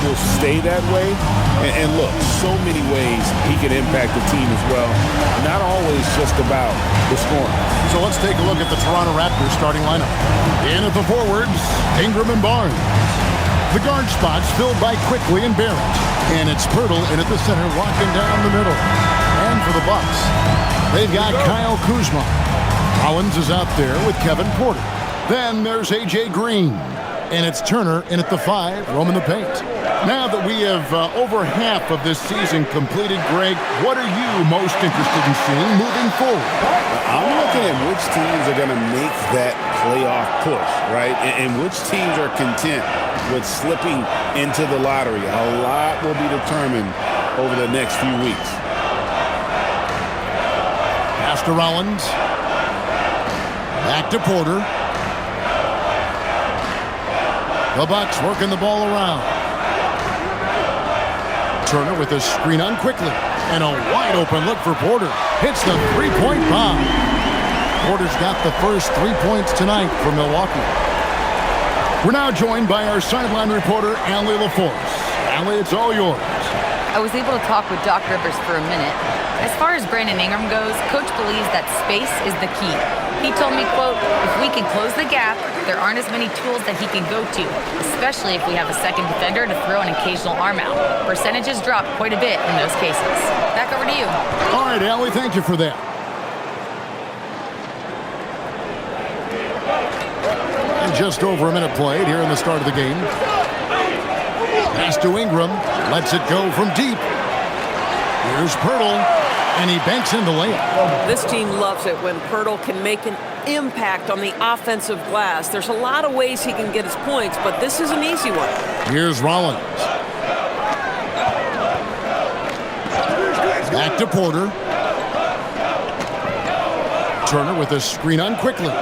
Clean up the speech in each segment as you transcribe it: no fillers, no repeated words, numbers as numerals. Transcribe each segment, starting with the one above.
will stay that way. And look, so many ways he can impact the team as well. Not always just about the scoring. So let's take a look at the Toronto Raptors starting lineup. In at the forwards, Ingram and Barnes. The guard spots filled by Quickly and Barrett. And it's Pirtle in at the center, locking down the middle. And for the Bucks, they've got Kyle Kuzma. Collins is out there with Kevin Porter. Then there's A.J. Green. And it's Turner in at the 5, roaming the paint. Now that we have over half of this season completed, Greg, what are you most interested in seeing moving forward? I'm looking at which teams are going to make that playoff push, right? And which teams are content with slipping into the lottery. A lot will be determined over the next few weeks. Pass to Rollins. Back to Porter. The Bucks working the ball around. Turner with a screen on Quickly. And a wide open look for Porter. Hits the three-point bomb. Porter's got the first 3 points tonight for Milwaukee. We're now joined by our sideline reporter, Allie LaForce. Allie, it's all yours. I was able to talk with Doc Rivers for a minute. As far as Brandon Ingram goes, Coach believes that space is the key. He told me, quote, if we can close the gap, there aren't as many tools that he can go to, especially if we have a second defender to throw an occasional arm out. Percentages drop quite a bit in those cases. Back over to you. All right, Allie, thank you for that. And just over a minute played here in the start of the game. Pass to Ingram. Lets it go from deep. Here's Pirtle. And he banks in the layup. This team loves it when Pirtle can make an impact on the offensive glass. There's a lot of ways he can get his points, but this is an easy one. Here's Rollins. Back to Porter. Turner with a screen on Quickly.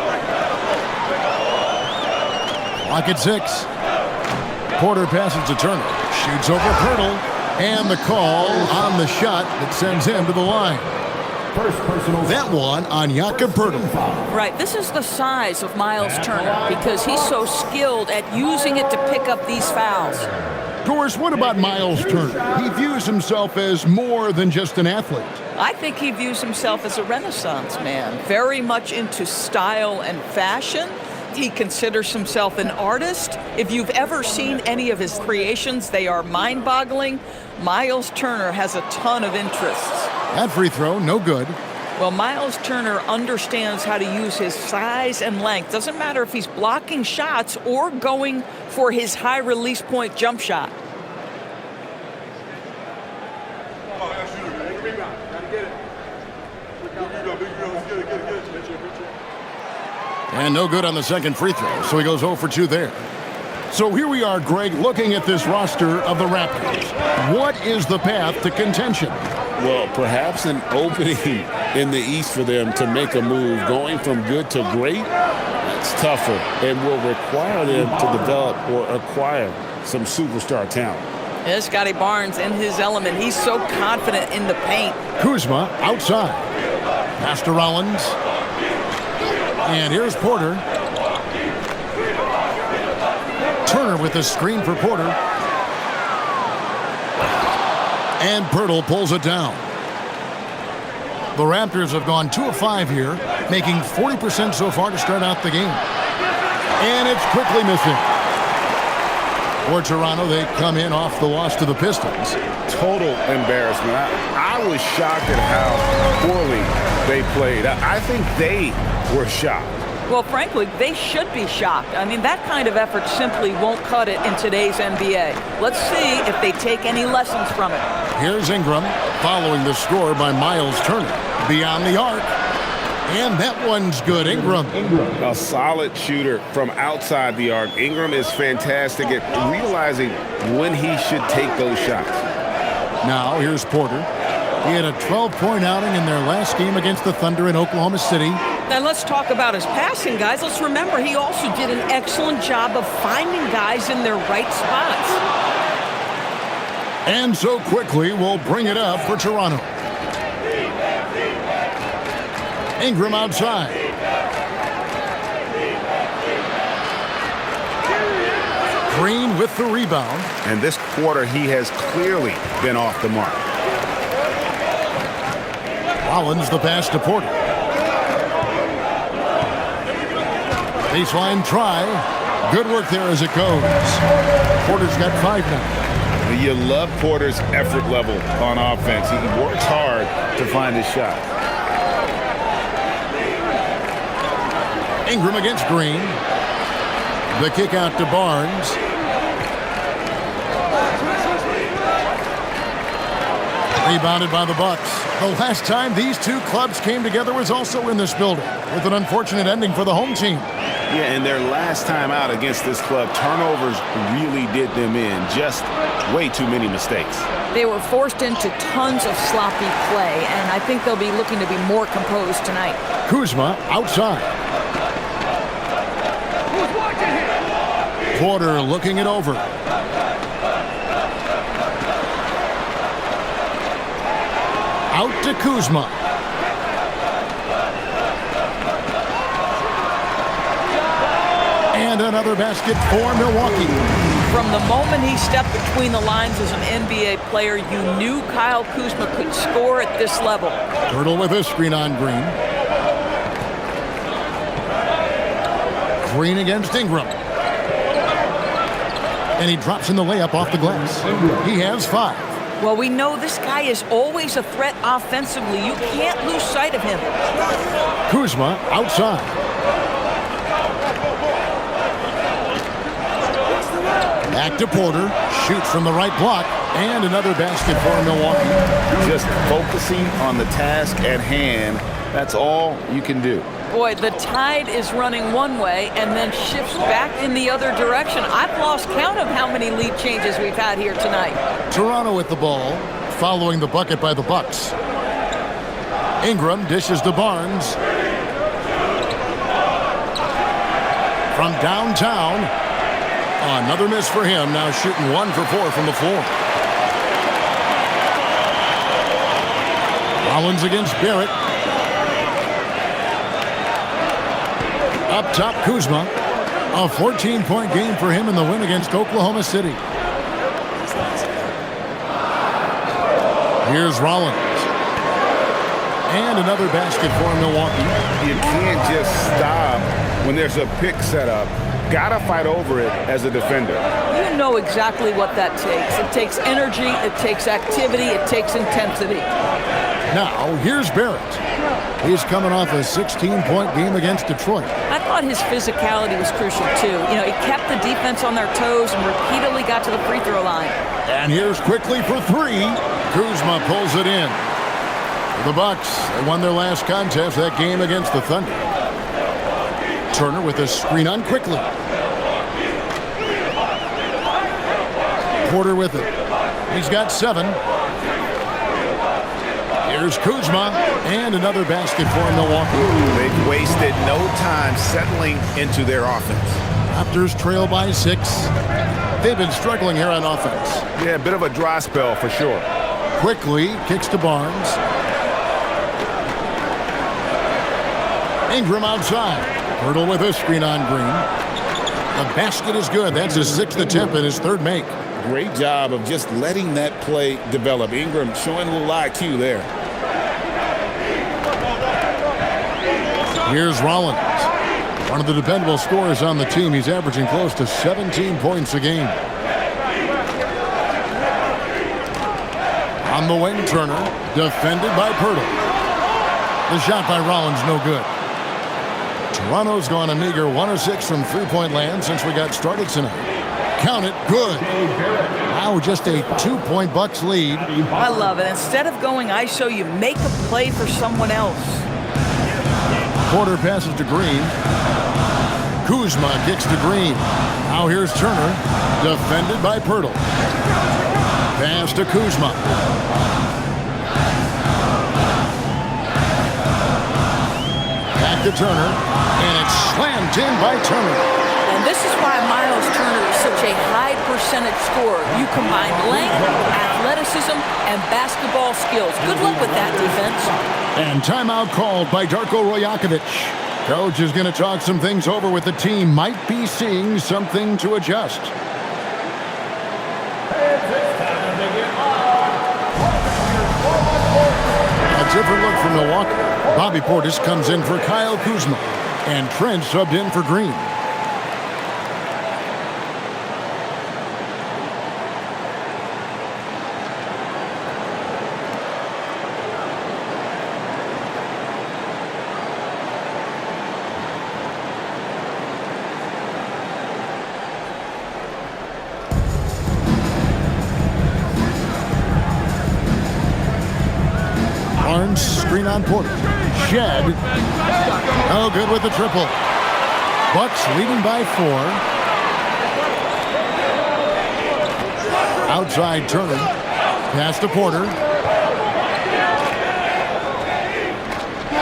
Clock at 6. Porter passes to Turner. Shoots over Pirtle. And the call on the shot that sends him to the line. That one on Jakob Pirtle. Right, this is the size of Miles Turner because he's so skilled at using it to pick up these fouls. Of course, what about Miles Turner? He views himself as more than just an athlete. I think he views himself as a Renaissance man, very much into style and fashion. He considers himself an artist. If you've ever seen any of his creations, they are mind-boggling. Miles Turner has a ton of interests. That free throw, no good. Well, Miles Turner understands how to use his size and length. Doesn't matter if he's blocking shots or going for his high release point jump shot. And no good on the second free throw, so he goes 0 for 2 there. So here we are, Greg, looking at this roster of the Raptors. What is the path to contention? Well, perhaps an opening in the East for them to make a move. Going from good to great, it's tougher and will require them to develop or acquire some superstar talent. Yeah, Scotty Barnes in his element. He's so confident in the paint. Kuzma outside. Pass to Rollins. And here's Porter. Turner with the screen for Porter. And Pirtle pulls it down. The Raptors have gone 2 of 5 here, making 40% so far to start out the game. And it's quickly missing. For Toronto, they come in off the loss to the Pistons. Total embarrassment. I was shocked at how poorly they played. I think they were shocked. Well, frankly, they should be shocked. I mean, that kind of effort simply won't cut it in today's NBA. Let's see if they take any lessons from it. Here's Ingram following the score by Miles Turner. Beyond the arc. And that one's good. Ingram. A solid shooter from outside the arc. Ingram is fantastic at realizing when he should take those shots. Now, here's Porter. He had a 12-point outing in their last game against the Thunder in Oklahoma City. And let's talk about his passing, guys. Let's remember he also did an excellent job of finding guys in their right spots. And so quickly, we'll bring it up for Toronto. Ingram outside. Green with the rebound. And this quarter, he has clearly been off the mark. Rollins the pass to Porter. Baseline try. Good work there as it goes. Porter's got 5 now. You love Porter's effort level on offense. He works hard to find his shot. Ingram against Green. The kick out to Barnes. Rebounded by the Bucks. The last time these two clubs came together was also in this building, with an unfortunate ending for the home team. Yeah, and their last time out against this club, turnovers really did them in. Just way too many mistakes. They were forced into tons of sloppy play, and I think they'll be looking to be more composed tonight. Kuzma outside. Porter looking it over. Out to Kuzma. And another basket for Milwaukee. From the moment he stepped between the lines as an NBA player, you knew Kyle Kuzma could score at this level. Hurdle with a screen on Green. Green against Ingram. And he drops in the layup off the glass. He has 5. Well, we know this guy is always a threat offensively. You can't lose sight of him. Kuzma outside. Back to Porter. Shoots from the right block. And another basket for Milwaukee. Just focusing on the task at hand. That's all you can do. Boy, the tide is running one way and then shifts back in the other direction. I've lost count of how many lead changes we've had here tonight. Toronto with the ball, following the bucket by the Bucks. Ingram dishes to Barnes. From downtown, another miss for him. Now shooting 1 for 4 from the floor. Rollins against Barrett. Up top, Kuzma. A 14-point game for him in the win against Oklahoma City. Here's Rollins. And another basket for Milwaukee. You can't just stop when there's a pick set up. Gotta fight over it as a defender. You know exactly what that takes. It takes energy, it takes activity, it takes intensity. Now, here's Barrett. He's coming off a 16-point game against Detroit. I thought his physicality was crucial, too. You know, he kept the defense on their toes and repeatedly got to the free throw line. And here's quickly for 3. Kuzma pulls it in. The Bucks, they won their last contest, that game against the Thunder. Turner with a screen on quickly. Porter with it. He's got 7. Here's Kuzma, and another basket for Milwaukee. They've wasted no time settling into their offense. Raptors trail by 6. They've been struggling here on offense. Yeah, a bit of a dry spell for sure. Quickly kicks to Barnes. Ingram outside. Hurdle with a screen on Green. The basket is good. That's his 6th attempt and his 3rd make. Great job of just letting that play develop. Ingram showing a little IQ there. Here's Rollins. One of the dependable scorers on the team. He's averaging close to 17 points a game. On the wing, Turner. Defended by Pirtle. The shot by Rollins, no good. Toronto's gone a meager 1 of 6 from three-point land since we got started tonight. Count it, good. Now just a 2-point Bucks lead. I love it. Instead of going ISO, you make a play for someone else. Porter passes to Green. Kuzma kicks to Green. Now here's Turner. Defended by Pirtle. Pass to Kuzma. Back to Turner. And it's slammed in by Turner. And this is why Miles Turner is such a high percentage scorer. You combine length, athleticism, and basketball skills. Good luck with that defense. And timeout called by Darko Rojakovic. Coach is going to talk some things over with the team. Might be seeing something to adjust. different look for Milwaukee. Bobby Portis comes in for Kyle Kuzma, and Trent subbed in for Green. Barnes, screen on Porter. Shed. Oh, good with the triple. Bucks leading by 4. Outside Turner. Pass to Porter.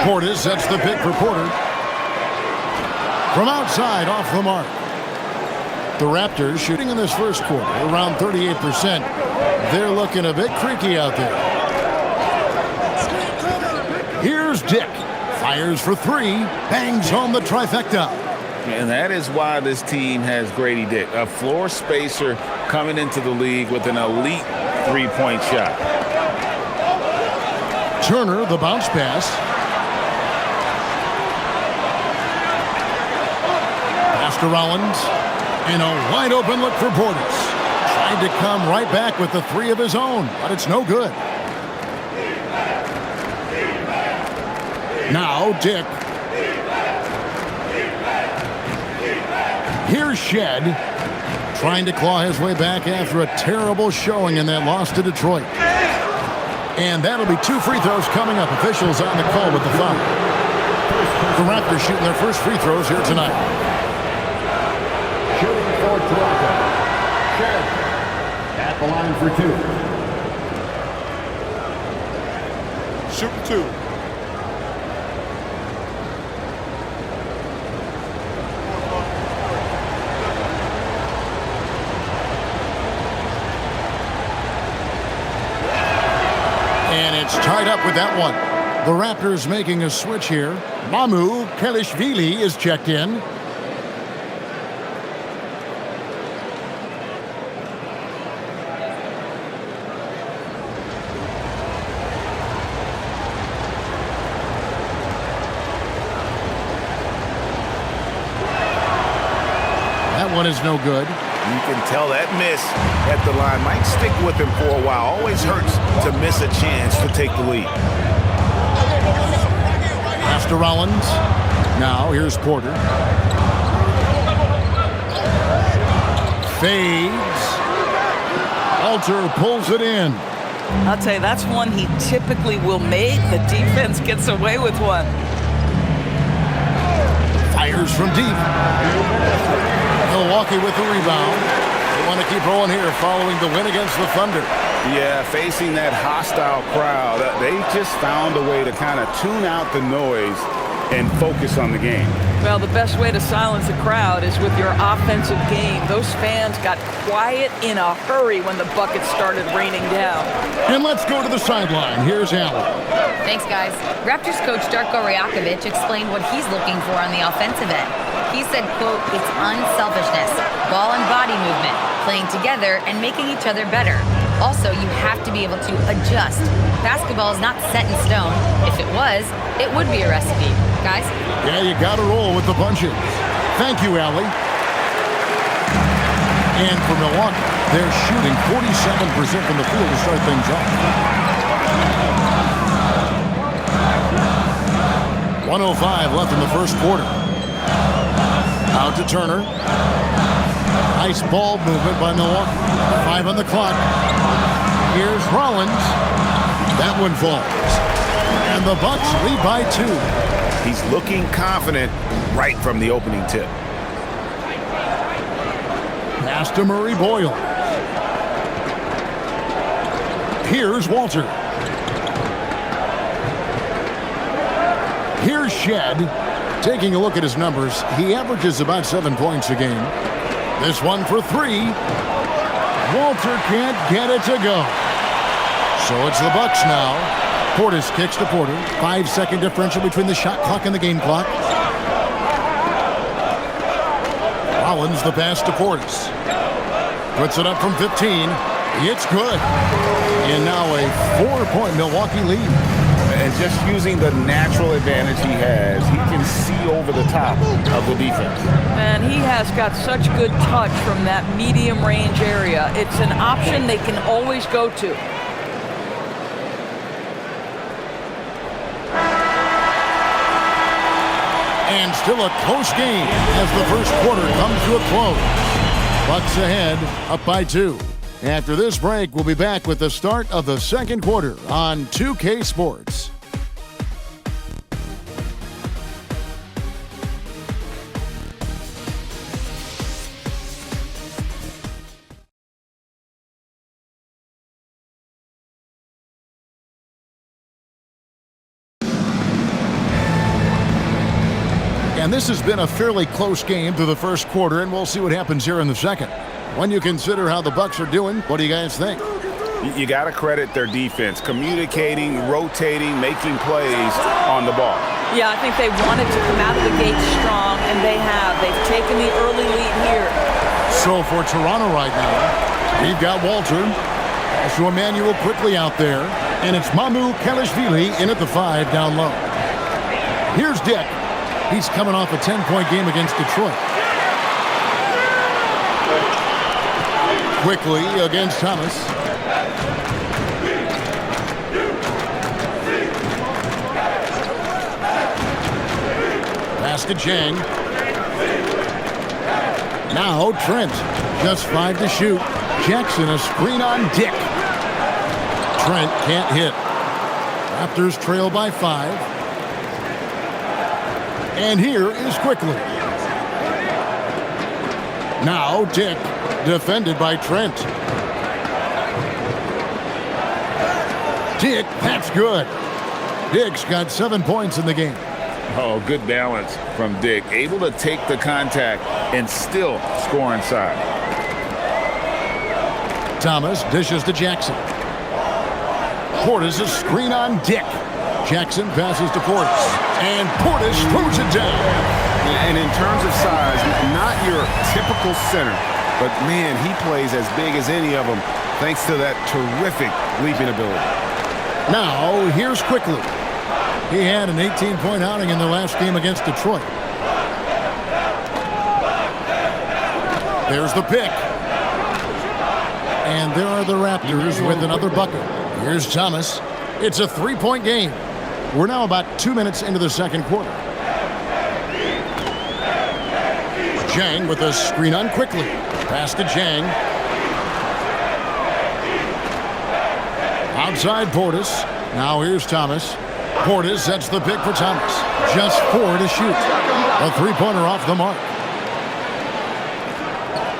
Portis sets the pick for Porter. From outside, off the mark. The Raptors shooting in this first quarter around 38%. They're looking a bit creaky out there. Here's Dick. Fires for 3. Bangs home the trifecta. And that is why this team has Grady Dick, a floor spacer coming into the league with an elite three-point shot. Turner, the bounce pass. Pass to Rollins. And a wide open look for Portis. Tried to come right back with the 3 of his own, but it's no good. Now Dick. Here's Shed. Trying to claw his way back after a terrible showing in that loss to Detroit. And that'll be 2 free throws coming up. Officials on the call with the foul. The Raptors shooting their first free throws here tonight. Shooting for Toronto. Shed at the line for 2. Shooting 2. And it's tied up with that one. The Raptors making a switch here. Mamu Kelishvili is checked in. That one is no good. You can tell that miss at the line might stick with him for a while. Always hurts to miss a chance to take the lead. Pass to Rollins. Now here's Porter. Fades. Alter pulls it in. I'll tell you, that's one he typically will make. The defense gets away with one. Fires from deep. Milwaukee with the rebound. They want to keep rolling here following the win against the Thunder. Yeah, facing that hostile crowd, they just found a way to kind of tune out the noise and focus on the game. Well, the best way to silence a crowd is with your offensive game. Those fans got quiet in a hurry when the buckets started raining down. And let's go to the sideline. Here's Allen. Thanks, guys. Raptors coach Darko Rajakovic explained what he's looking for on the offensive end. He said, quote, it's unselfishness, ball and body movement, playing together and making each other better. Also, you have to be able to adjust. Basketball is not set in stone. If it was, it would be a recipe. Guys? Yeah, you got to roll with the punches. Thank you, Allie. And for Milwaukee, they're shooting 47% from the field to start things off. 1:05 left in the first quarter. Out to Turner. Nice ball movement by Milwaukee. 5 on the clock. Here's Rollins. That one falls. And the Bucks lead by 2. He's looking confident right from the opening tip. Pass to Murray Boyle. Here's Walter. Here's Shed. Taking a look at his numbers, he averages about 7 points a game. This one for 3. Walter can't get it to go. So it's the Bucks now. Portis kicks to Porter. 5-second differential between the shot clock and the game clock. Rollins the pass to Portis. Puts it up from 15. It's good. And now a 4-point Milwaukee lead. And just using the natural advantage he has, he can see over the top of the defense. Man, he has got such good touch from that medium range area. It's an option they can always go to. And still a close game as the first quarter comes to a close. Bucks ahead, up by 2. After this break, we'll be back with the start of the second quarter on 2K Sports. And this has been a fairly close game through the first quarter, and we'll see what happens here in the second. When you consider how the Bucks are doing, what do you guys think? You got to credit their defense, communicating, rotating, making plays on the ball. Yeah, I think they wanted to come out of the gate strong, and they have. They've taken the early lead here. So for Toronto right now, we've got Walter, also Emmanuel quickly out there, and it's Mamu Kelishvili in at the 5 down low. Here's Dick. He's coming off a 10-point game against Detroit. Quickly against Thomas. Pass to Chang. Now Trent. Just 5 to shoot. Jackson a screen on Dick. Trent can't hit. Raptors trail by 5. And here is Quickly. Now Dick, defended by Trent. Dick, that's good. Dick's got 7 points in the game. Oh, good balance from Dick. Able to take the contact and still score inside. Thomas dishes to Jackson. Portis a screen on Dick. Jackson passes to Portis. And Portis throws it down. And in terms of size, not your typical center, but man, he plays as big as any of them thanks to that terrific leaping ability. Now, here's Quickly. He had an 18-point outing in the last game against Detroit. There's the pick. And there are the Raptors with another bucket. Here's Thomas. It's a 3-point game. We're now about 2 minutes into the second quarter. Chang with a screen on Quickly. Pass to Chang. Outside Portis. Now here's Thomas. Portis sets the pick for Thomas. Just 4 to shoot. A 3-pointer off the mark.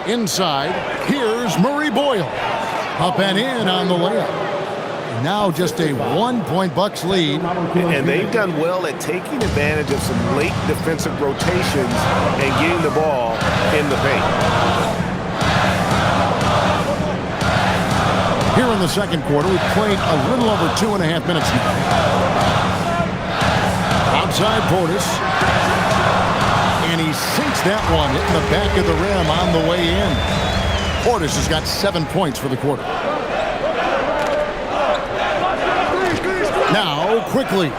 Inside, here's Murray Boyle. Up and in on the layup. Now just a 1-point Bucks lead. And they've done well at taking advantage of some late defensive rotations and getting the ball in the paint. Here in the second quarter, we've played a little over 2.5 minutes now. Outside Portis. And he sinks that one, hitting the back of the rim on the way in. Portis has got 7 points for the quarter. Now, Quickly.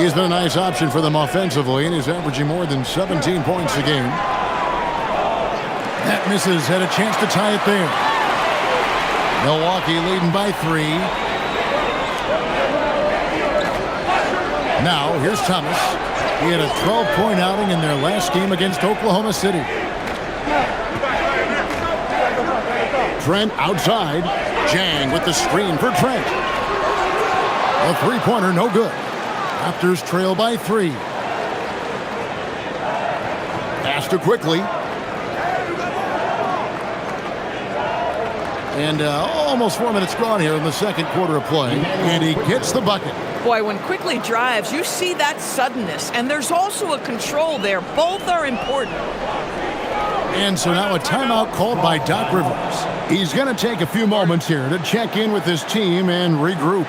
He's been a nice option for them offensively, and he's averaging more than 17 points a game. That misses. Had a chance to tie it there. Milwaukee leading by 3. Now, here's Thomas. He had a 12-point outing in their last game against Oklahoma City. Trent outside. Chang with the screen for Trent. A 3-pointer, no good. Raptors trail by 3. Pass to Quickly. And almost 4 minutes gone here in the second quarter of play. And he gets the bucket. Boy, when Quickly drives, you see that suddenness. And there's also a control there. Both are important. And so now a timeout called by Doc Rivers. He's going to take a few moments here to check in with his team and regroup.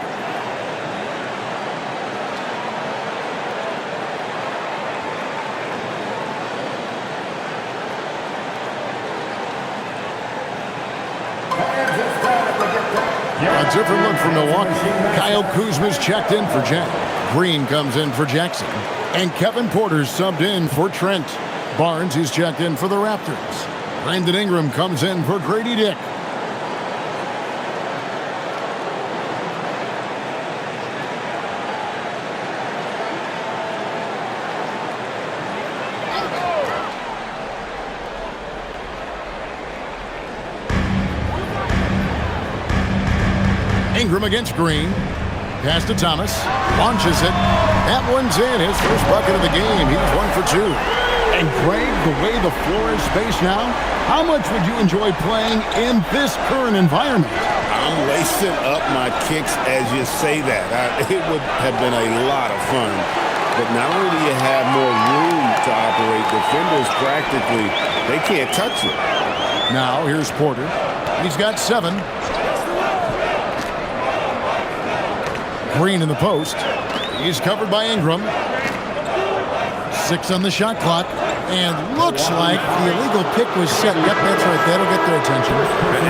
A different look for Milwaukee. Kyle Kuzma's checked in for Jack. Green comes in for Jackson. And Kevin Porter's subbed in for Trent. Barnes is checked in for the Raptors. Brandon Ingram comes in for Grady Dick. Ingram against Green. Pass to Thomas. Launches it. That one's in. His first bucket of the game. He's 1 for 2. And Greg, the way the floor is spaced now, how much would you enjoy playing in this current environment? I'm lacing up my kicks as you say that. It would have been a lot of fun. But not only do you have more room to operate, defenders practically, they can't touch it. Now here's Porter. He's got 7. Green in the post. He's covered by Ingram. 6 on the shot clock. And looks like the illegal pick was set. Yep, that's right. That'll get their attention.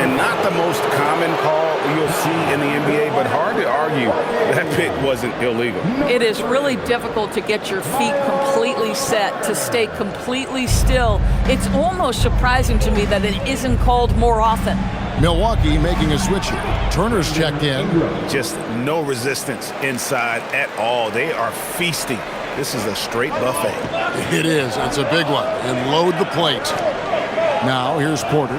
And not the most common call you'll see in the NBA, but hard to argue that pick wasn't illegal. It is really difficult to get your feet completely set, to stay completely still. It's almost surprising to me that it isn't called more often. Milwaukee making a switch here. Turner's checked in. Just no resistance inside at all. They are feasting. This is a straight buffet. It is. It's a big one. And load the plate. Now here's Porter.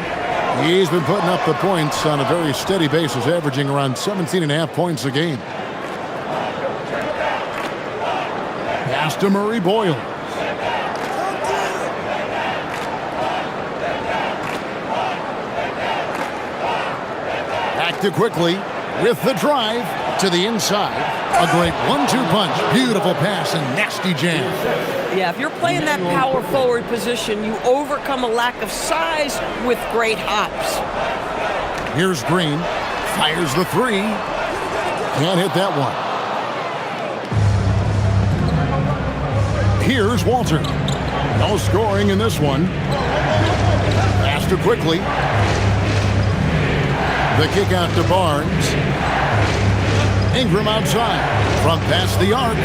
He's been putting up the points on a very steady basis, averaging around 17.5 points a game. Pass to Murray Boyle. Back to quickly with the drive to the inside. A great 1-2 punch. Beautiful pass and nasty jam. Yeah, if you're playing that power forward position, you overcome a lack of size with great hops. Here's Green. Fires the 3. Can't hit that one. Here's Walter. No scoring in this one. Pass to quickly. The kick out to Barnes. Ingram outside. From past the arc.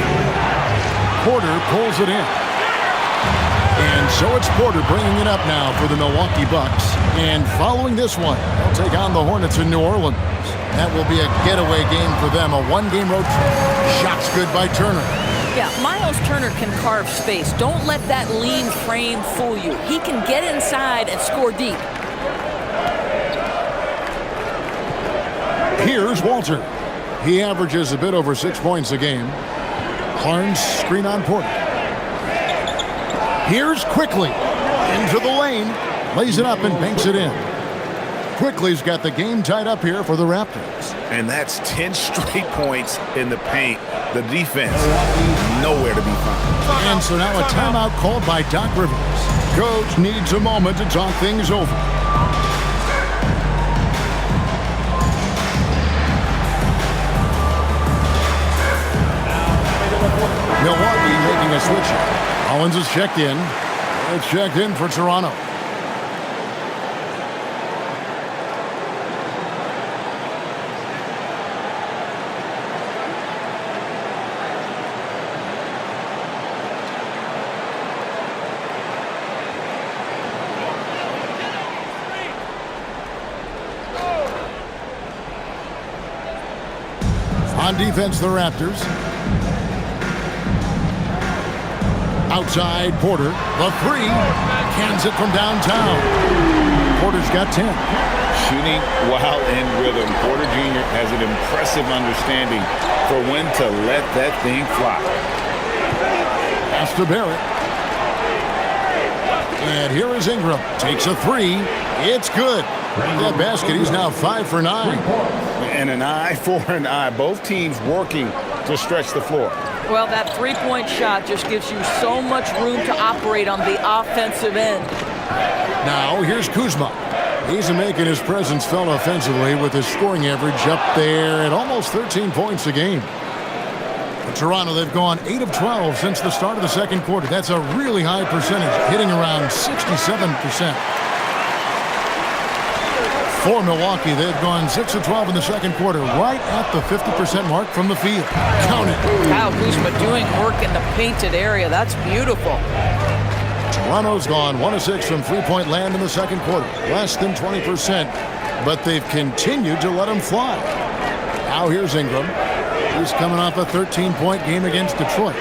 Porter pulls it in. And so it's Porter bringing it up now for the Milwaukee Bucks. And following this one, they'll take on the Hornets in New Orleans. That will be a getaway game for them. A 1-game road trip. Shots good by Turner. Yeah, Miles Turner can carve space. Don't let that lean frame fool you. He can get inside and score deep. Here's Walter. He averages a bit over 6 points a game. Barnes screen on Porter. Here's Quickly. Into the lane. Lays it up and banks it in. Quickly's got the game tied up here for the Raptors. And that's 10 straight points in the paint. The defense, nowhere to be found. And so now a timeout called by Doc Rivers. Coach needs a moment to talk things over. Milwaukee making a switch. Collins is checked in. It's checked in for Toronto. On defense, the Raptors. Outside, Porter. The 3. Cans it from downtown. Porter's got 10. Shooting while in rhythm. Porter Jr. has an impressive understanding for when to let that thing fly. Pass to Barrett. And here is Ingram. Takes a 3. It's good. That basket, he's now 5 for 9. And an eye for an eye. Both teams working to stretch the floor. Well, that three-point shot just gives you so much room to operate on the offensive end. Now, here's Kuzma. He's making his presence felt offensively with his scoring average up there at almost 13 points a game. For Toronto, they've gone 8 of 12 since the start of the second quarter. That's a really high percentage, hitting around 67%. For Milwaukee, they've gone 6 of 12 in the second quarter, right at the 50% mark from the field. Count it. Kyle Kuzma doing work in the painted area. That's beautiful. Toronto's gone 1 of 6 from three-point land in the second quarter, less than 20%, but they've continued to let them fly. Now here's Ingram. He's coming off a 13-point game against Detroit.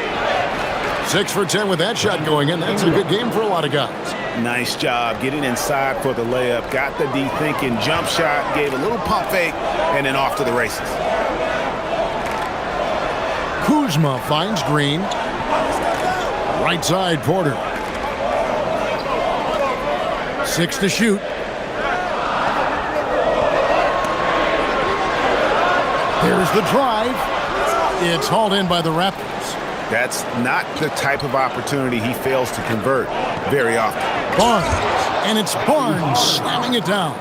6 for 10 with that shot going in. That's a good game for a lot of guys. Nice job getting inside for the layup. Got the D thinking, jump shot, gave a little pump fake, and then off to the races. Kuzma finds Green. Right side, Porter. 6 to shoot. There's the drive. It's hauled in by the Raptors. That's not the type of opportunity he fails to convert very often. Barnes, and it's Barnes slamming it down.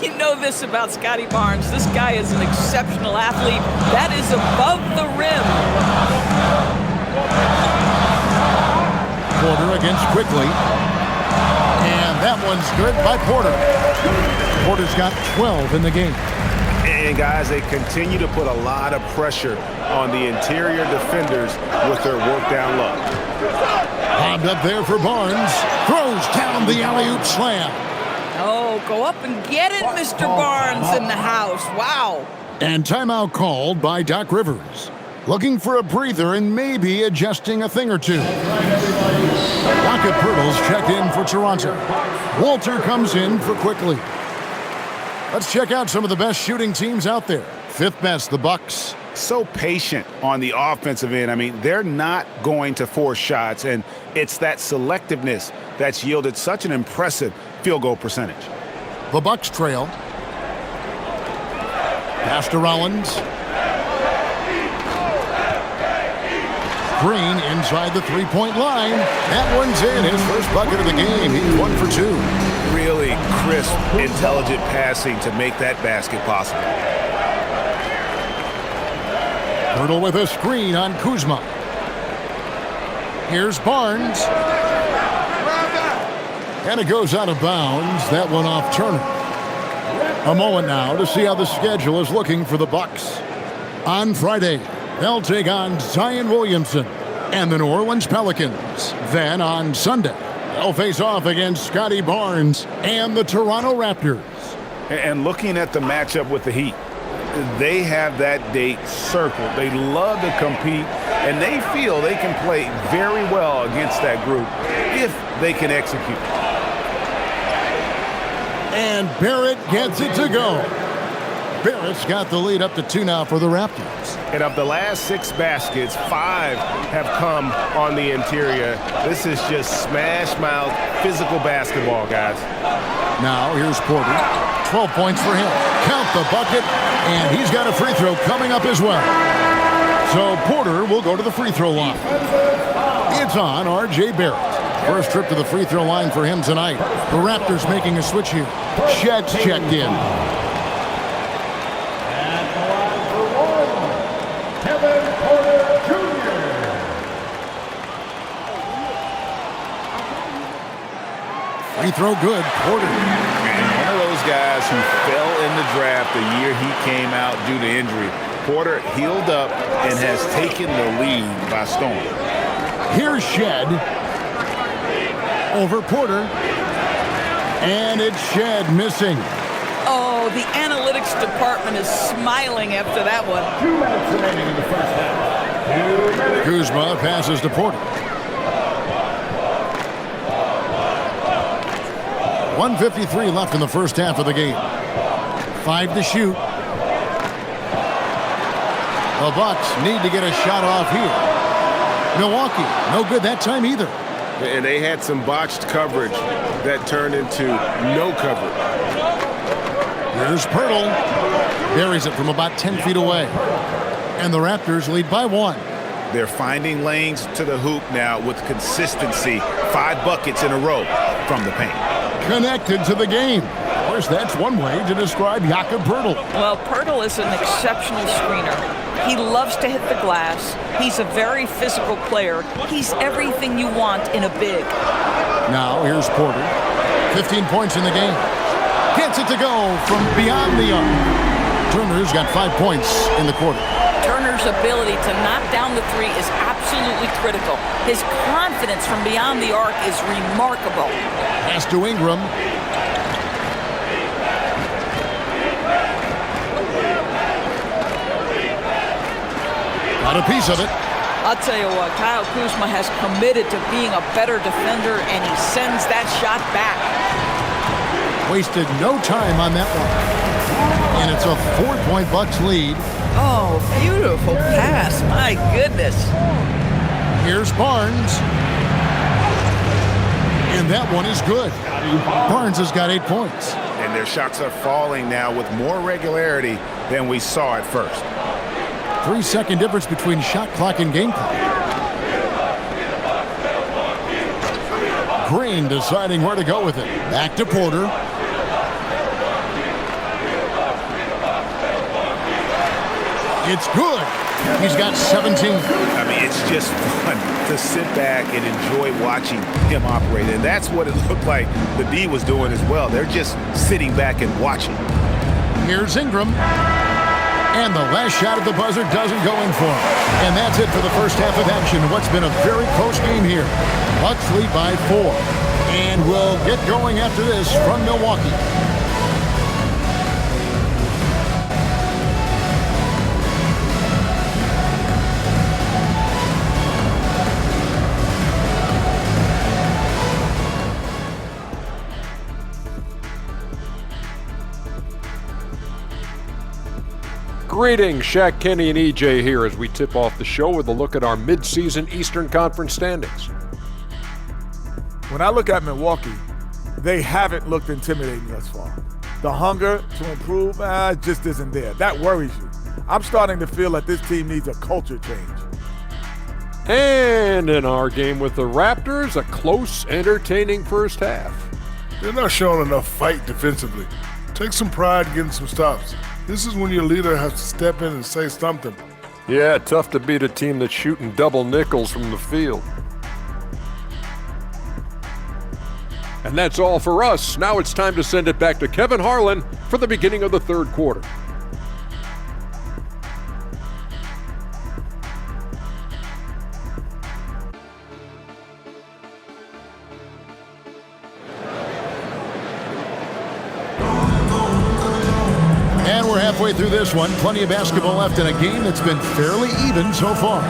You know this about Scotty Barnes. This guy is an exceptional athlete. That is above the rim. Porter against Quickly. And that one's good by Porter. Porter's got 12 in the game. And guys, they continue to put a lot of pressure on the interior defenders with their work down low. Bobbed up there for Barnes. Throws down the alley-oop slam. Oh, go up and get it, Mr. Barnes in the house. Wow. And timeout called by Doc Rivers. Looking for a breather and maybe adjusting a thing or two. Rocket Pirtle's checked in for Toronto. Walter comes in for Quickly. Let's check out some of the best shooting teams out there. 5th best, the Bucks. So patient on the offensive end. I mean, they're not going to force shots, and it's that selectiveness that's yielded such an impressive field goal percentage. The Bucks trail. Pass to Rollins. Green inside the three-point line. That one's in. His first bucket of the game. He's 1 for 2. Really crisp, intelligent passing to make that basket possible. Pirtle with a screen on Kuzma. Here's Barnes. And it goes out of bounds. That one off Turner. A moment now to see how the schedule is looking for the Bucks. On Friday, they'll take on Zion Williamson and the New Orleans Pelicans. Then on Sunday, they'll face off against Scotty Barnes and the Toronto Raptors. And looking at the matchup with the Heat, they have that date circled. They love to compete, and they feel they can play very well against that group if they can execute. And Barrett gets it to go. Barrett's got the lead up to 2 now for the Raptors. And of the last 6 baskets, 5 have come on the interior. This is just smash mouth physical basketball, guys. Now here's Porter. 12 points for him. Count the bucket, and he's got a free throw coming up as well. So Porter will go to the free throw line. It's on R.J. Barrett. First trip to the free throw line for him tonight. The Raptors making a switch here. Shed's checked in. Free throw good. Porter. And one of those guys who fell in the draft the year he came out due to injury. Porter healed up and has taken the lead by storm. Here's Shed. Over Porter. And it's Shed missing. Oh, the analytics department is smiling after that one. 2 minutes remaining in the first half. Kuzma passes to Porter. 1:53 left in the first half of the game. 5 to shoot. The Bucks need to get a shot off here. Milwaukee, no good that time either. And they had some botched coverage that turned into no coverage. Here's Pirtle. Buries it from about 10 feet away. And the Raptors lead by 1. They're finding lanes to the hoop now with consistency. 5 buckets in a row from the paint. Connected to the game. Of course, that's one way to describe Jakob Pirtle. Well, Pirtle is an exceptional screener. He loves to hit the glass. He's a very physical player. He's everything you want in a big. Now, here's Porter. 15 points in the game. Gets Gets it to go from beyond the arc. Turner's got 5 points in the quarter. Turner's ability to knock down the three is absolutely critical. His confidence from beyond the arc is remarkable. Pass to Ingram. Got a piece of it. I'll tell you what, Kyle Kuzma has committed to being a better defender, and he sends that shot back. Wasted no time on that one. And it's a 4-point Bucks lead. Oh, beautiful pass. My goodness. Here's Barnes. And that one is good. Barnes has got 8 points. And their shots are falling now with more regularity than we saw at first. 3-second difference between shot clock and game clock. Green deciding where to go with it. Back to Porter. It's good. He's got 17. I mean, it's just fun to sit back and enjoy watching him operate. And that's what it looked like the D was doing as well. They're just sitting back and watching. Here's Ingram. And the last shot of the buzzer doesn't go in for him. And that's it for the first half of action. What's been a very close game here. Bucks lead by 4. And we'll get going after this from Milwaukee. Greetings, Shaq, Kenny, and EJ here as we tip off the show with a look at our mid-season Eastern Conference standings. When I look at Milwaukee, they haven't looked intimidating thus far. The hunger to improve just isn't there. That worries you. I'm starting to feel that this team needs a culture change. And in our game with the Raptors, a close, entertaining first half. They're not showing enough fight defensively. Take some pride getting some stops. This is when your leader has to step in and say something. Yeah, tough to beat a team that's shooting double nickels from the field. And that's all for us. Now it's time to send it back to Kevin Harlan for the beginning of the third quarter. And we're halfway through this one. Plenty of basketball left in a game that's been fairly even so far.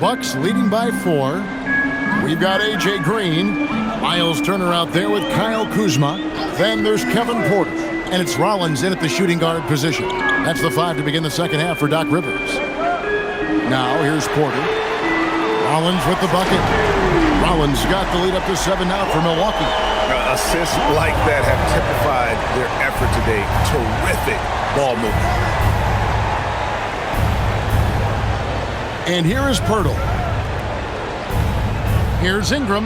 Bucks leading by 4. We've got A.J. Green. Miles Turner out there with Kyle Kuzma. Then there's Kevin Porter. And it's Rollins in at the shooting guard position. That's the 5 to begin the second half for Doc Rivers. Now here's Porter. Rollins with the bucket. Rollins got the lead up to 7 now for Milwaukee. Assists like that have typified their effort today. Terrific ball movement. And here is Pirtle. Here's Ingram.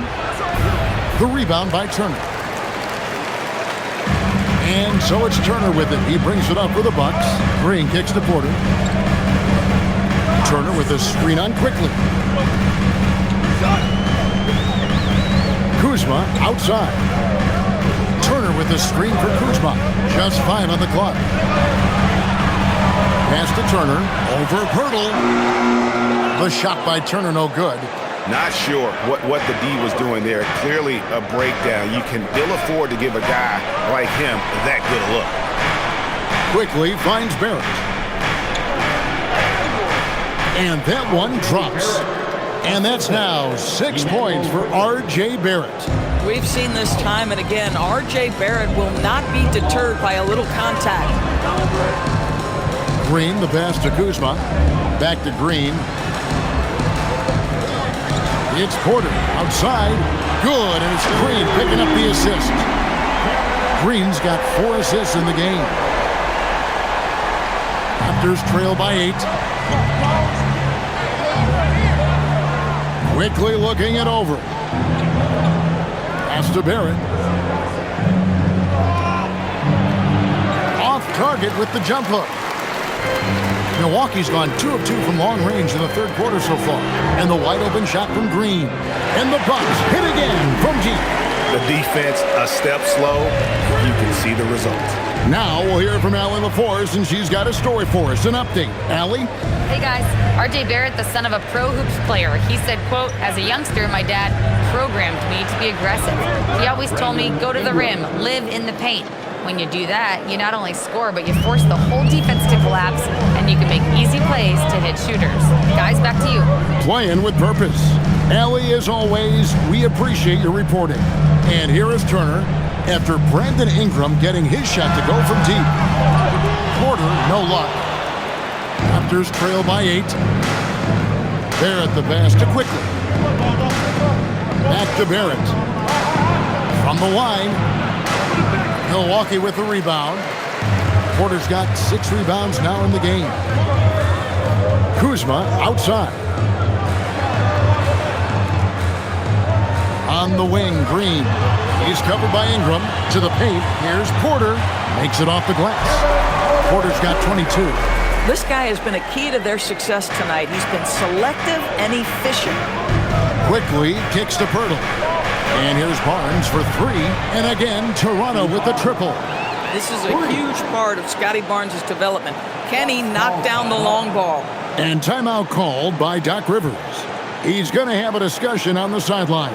The rebound by Turner. And so it's Turner with it. He brings it up for the Bucks. Green kicks to Porter. Turner with a screen on quickly. Kuzma outside. Turner with a screen for Kuzma. Just 5 on the clock. Pass to Turner. Over Pirtle. The shot by Turner, no good. Not sure what the D was doing there. Clearly a breakdown. You can ill afford to give a guy like him that good a look. Quickly finds Barrett. And that one drops. And that's now 6 points for R.J. Barrett. We've seen this time and again. R.J. Barrett will not be deterred by a little contact. Green, the pass to Kuzma. Back to Green. It's Porter outside. Good, and it's Green picking up the assist. Green's got 4 assists in the game. Raptors trail by 8. Quickly looking it over. Pass to Barrett. Off target with the jump hook. Milwaukee's gone 2 of 2 from long range in the third quarter so far. And the wide open shot from Green. And the Bucks hit again from deep. The defense a step slow. You can see the results. Now we'll hear from Allie LaForce, and she's got a story for us. An update. Allie? Hey guys, RJ Barrett, the son of a pro hoops player. He said, quote, as a youngster, my dad programmed me to be aggressive. He always told me, go to the rim, live in the paint. When you do that, you not only score, but you force the whole defense to collapse, and you can make easy plays to hit shooters. Guys, back to you. Playing with purpose. Allie, as always, we appreciate your reporting. And here is Turner after Brandon Ingram getting his shot to go from deep. Porter, no luck. Raptors trail by 8. Barrett the pass to Quickly. Back to Barrett. From the line. Milwaukee with the rebound. Porter's got 6 rebounds now in the game. Kuzma outside. On the wing, Green. He's covered by Ingram. To the paint. Here's Porter. Makes it off the glass. Porter's got 22. This guy has been a key to their success tonight. He's been selective and efficient. Quickly kicks to Pirtle. And here's Barnes for 3. And again, Toronto with the triple. This is a huge part of Scotty Barnes' development. Can he knock down the long ball? And timeout called by Doc Rivers. He's going to have a discussion on the sideline.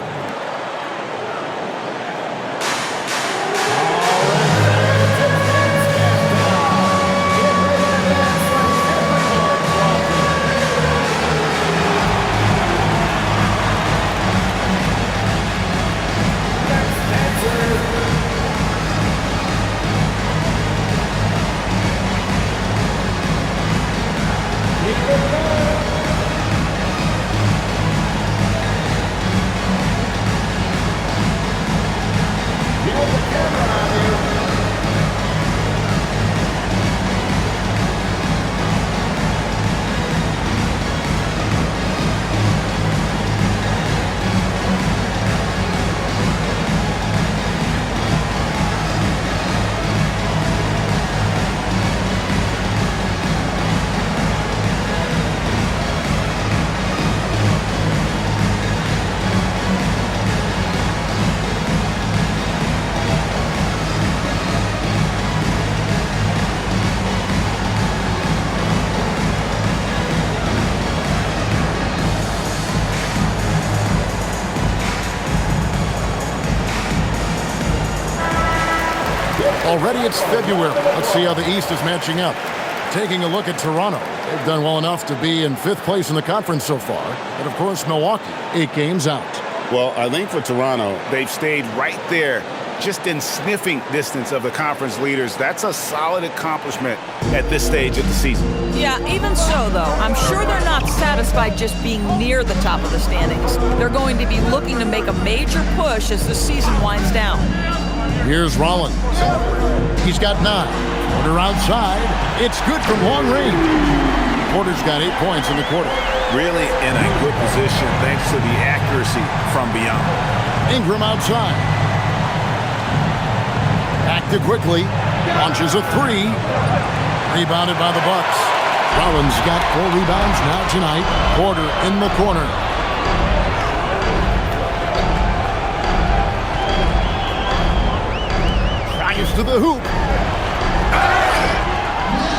Already it's February. Let's see how the East is matching up. Taking a look at Toronto. They've done well enough to be in 5th place in the conference so far. But of course, Milwaukee, 8 games out. Well, I think for Toronto, they've stayed right there, just in sniffing distance of the conference leaders. That's a solid accomplishment at this stage of the season. Yeah, even so, though, I'm sure they're not satisfied just being near the top of the standings. They're going to be looking to make a major push as the season winds down. Here's Rollins. He's got 9. Porter outside. It's good from long range. Porter's got 8 points in the quarter. Really in a good position thanks to the accuracy from beyond. Ingram outside. Back to Quickly. Launches a 3. Rebounded by the Bucks. Rollins got 4 rebounds now tonight. Porter in the corner. To the hoop.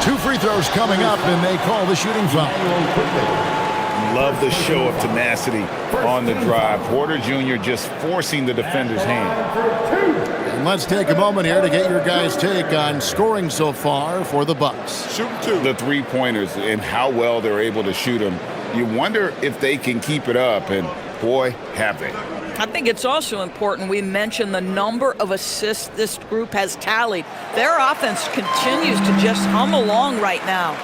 2 free throws coming up, and they call the shooting foul. Love the show of tenacity on the drive. Porter Jr. just forcing the defender's hand. And let's take a moment here to get your guys' take on scoring so far for the Bucks. Shoot 2. The 3-pointers and how well they're able to shoot them. You wonder if they can keep it up, and boy, have they. I think it's also important we mention the number of assists this group has tallied. Their offense continues to just hum along right now.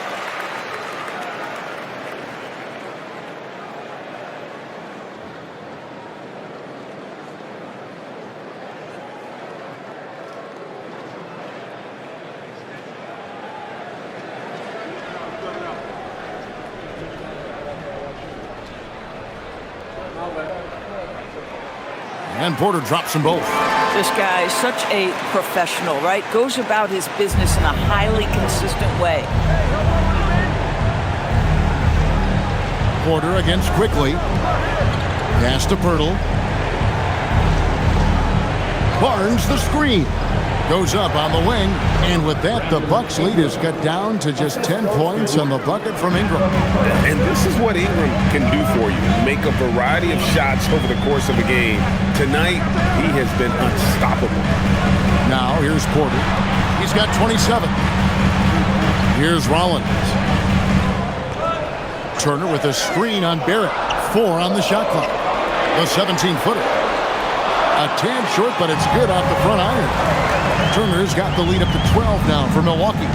And Porter drops them both. This guy is such a professional, right? Goes about his business in a highly consistent way. Porter against Quickly. Pass to Pirtle. Barnes the screen. Goes up on the wing. And with that, the Bucks lead is cut down to just 10 points on the bucket from Ingram. And this is what Ingram can do for you. Make a variety of shots over the course of a game. Tonight, he has been unstoppable. Now, here's Porter. He's got 27. Here's Rollins. Turner with a screen on Barrett. 4 on the shot clock. The 17-footer. A tad short, but it's good off the front iron. Turner's got the lead up to 12 now for Milwaukee.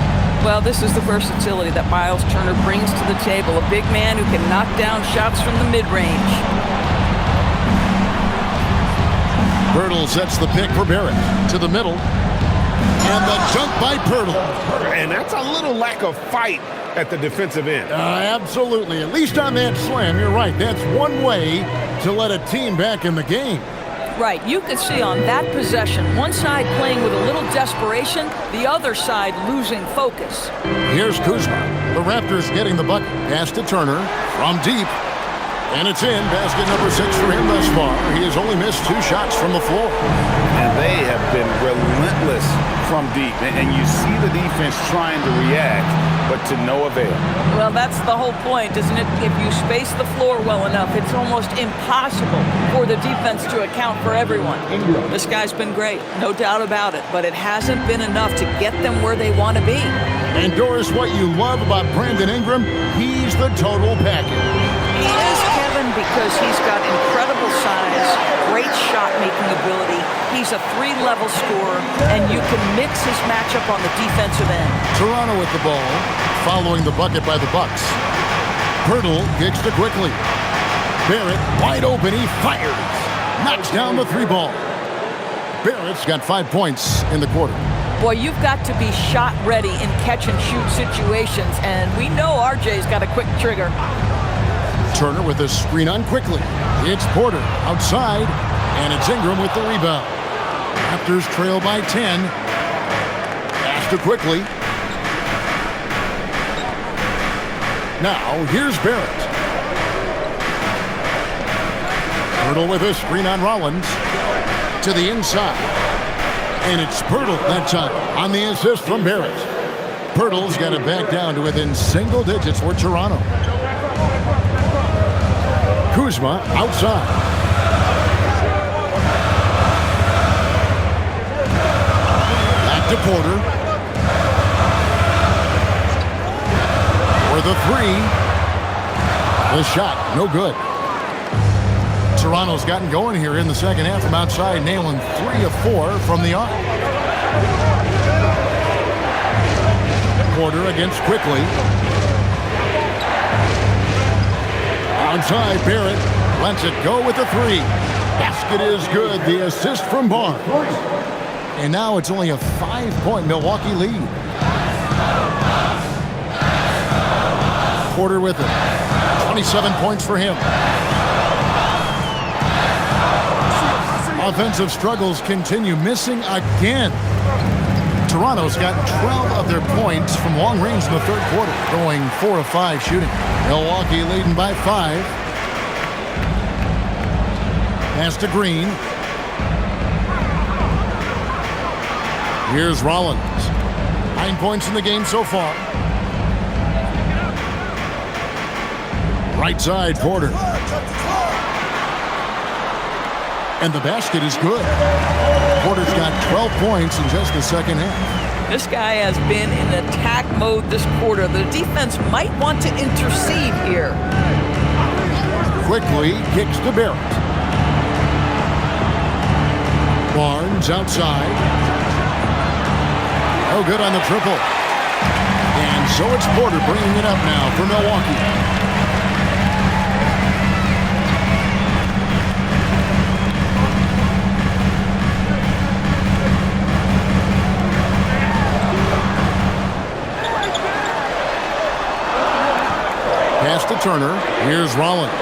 Well, this is the versatility that Miles Turner brings to the table. A big man who can knock down shots from the mid-range. Pirtle sets the pick for Barrett. To the middle. And the dunk by Pirtle. And that's a little lack of fight at the defensive end. Absolutely. At least on that slam, you're right. That's one way to let a team back in the game. Right, you could see on that possession, one side playing with a little desperation, the other side losing focus. Here's Kuzma. The Raptors getting the bucket. Pass to Turner from deep. And it's in. Basket number 6 for him thus far. He has only missed 2 shots from the floor. And they have been relentless from deep. And you see the defense trying to react, but to no avail. Well, that's the whole point, isn't it? If you space the floor well enough, it's almost impossible for the defense to account for everyone. This guy's been great, no doubt about it, but it hasn't been enough to get them where they want to be. And Doris, what you love about Brandon Ingram, he's the total package. He is, Kevin, because he's got incredible size, great shot-making ability. He's a 3-level scorer, and you can mix his matchup on the defensive end. Toronto with the ball, following the bucket by the Bucks. Pirtle kicks to Quickly. Barrett wide open, he fires. Knocks down the 3-ball. Barrett's got 5 points in the quarter. Boy, you've got to be shot ready in catch-and-shoot situations, and we know RJ's got a quick trigger. Turner with a screen on Quickly. It's Porter outside, and it's Ingram with the rebound. Raptors trail by 10. Pass to Quickly. Now, here's Barrett. Pirtle with a screen on Rollins. To the inside. And it's Pirtle that time on the assist from Barrett. Pirtle's got it back down to within single digits for Toronto. Kuzma outside. Back to Porter. For the 3. The shot, no good. Toronto's gotten going here in the second half from outside, nailing 3 of 4 from the arc. Porter against Quickly. Outside, Barrett lets it go with the 3. Basket is good. The assist from Barnes. And now it's only a 5-point Milwaukee lead. Porter with it. 27 points for him. Offensive struggles continue, missing again. Toronto's gotten 12 of their points from long range in the third quarter, going 4 of 5 shooting. Milwaukee leading by 5. Pass to Green. Here's Rollins. 9 points in the game so far. Right side, Porter. And the basket is good. Porter's got 12 points in just the second half. This guy has been in attack mode this quarter. The defense might want to intercede here. Quickly kicks to Barrett. Barnes outside. Oh, good on the triple. And so it's Porter bringing it up now for Milwaukee. Pass to Turner. Here's Rollins.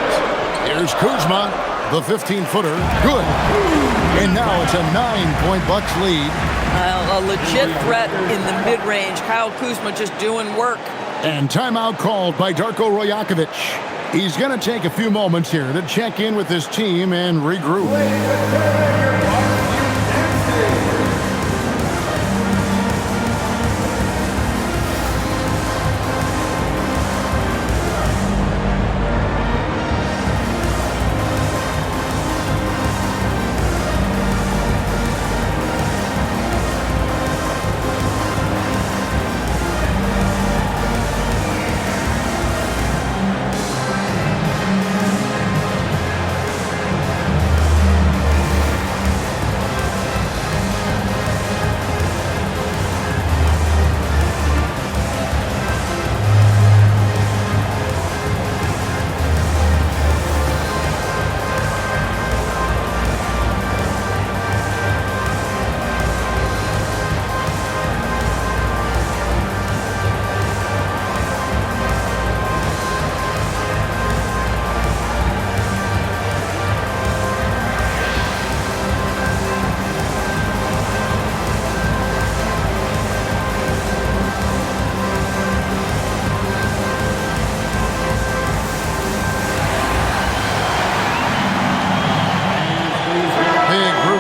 Here's Kuzma. The 15-footer, good. And now it's a 9-point Bucks lead. A legit threat in the mid-range. Kyle Kuzma just doing work. And timeout called by Darko Rajakovic. He's going to take a few moments here to check in with his team and regroup.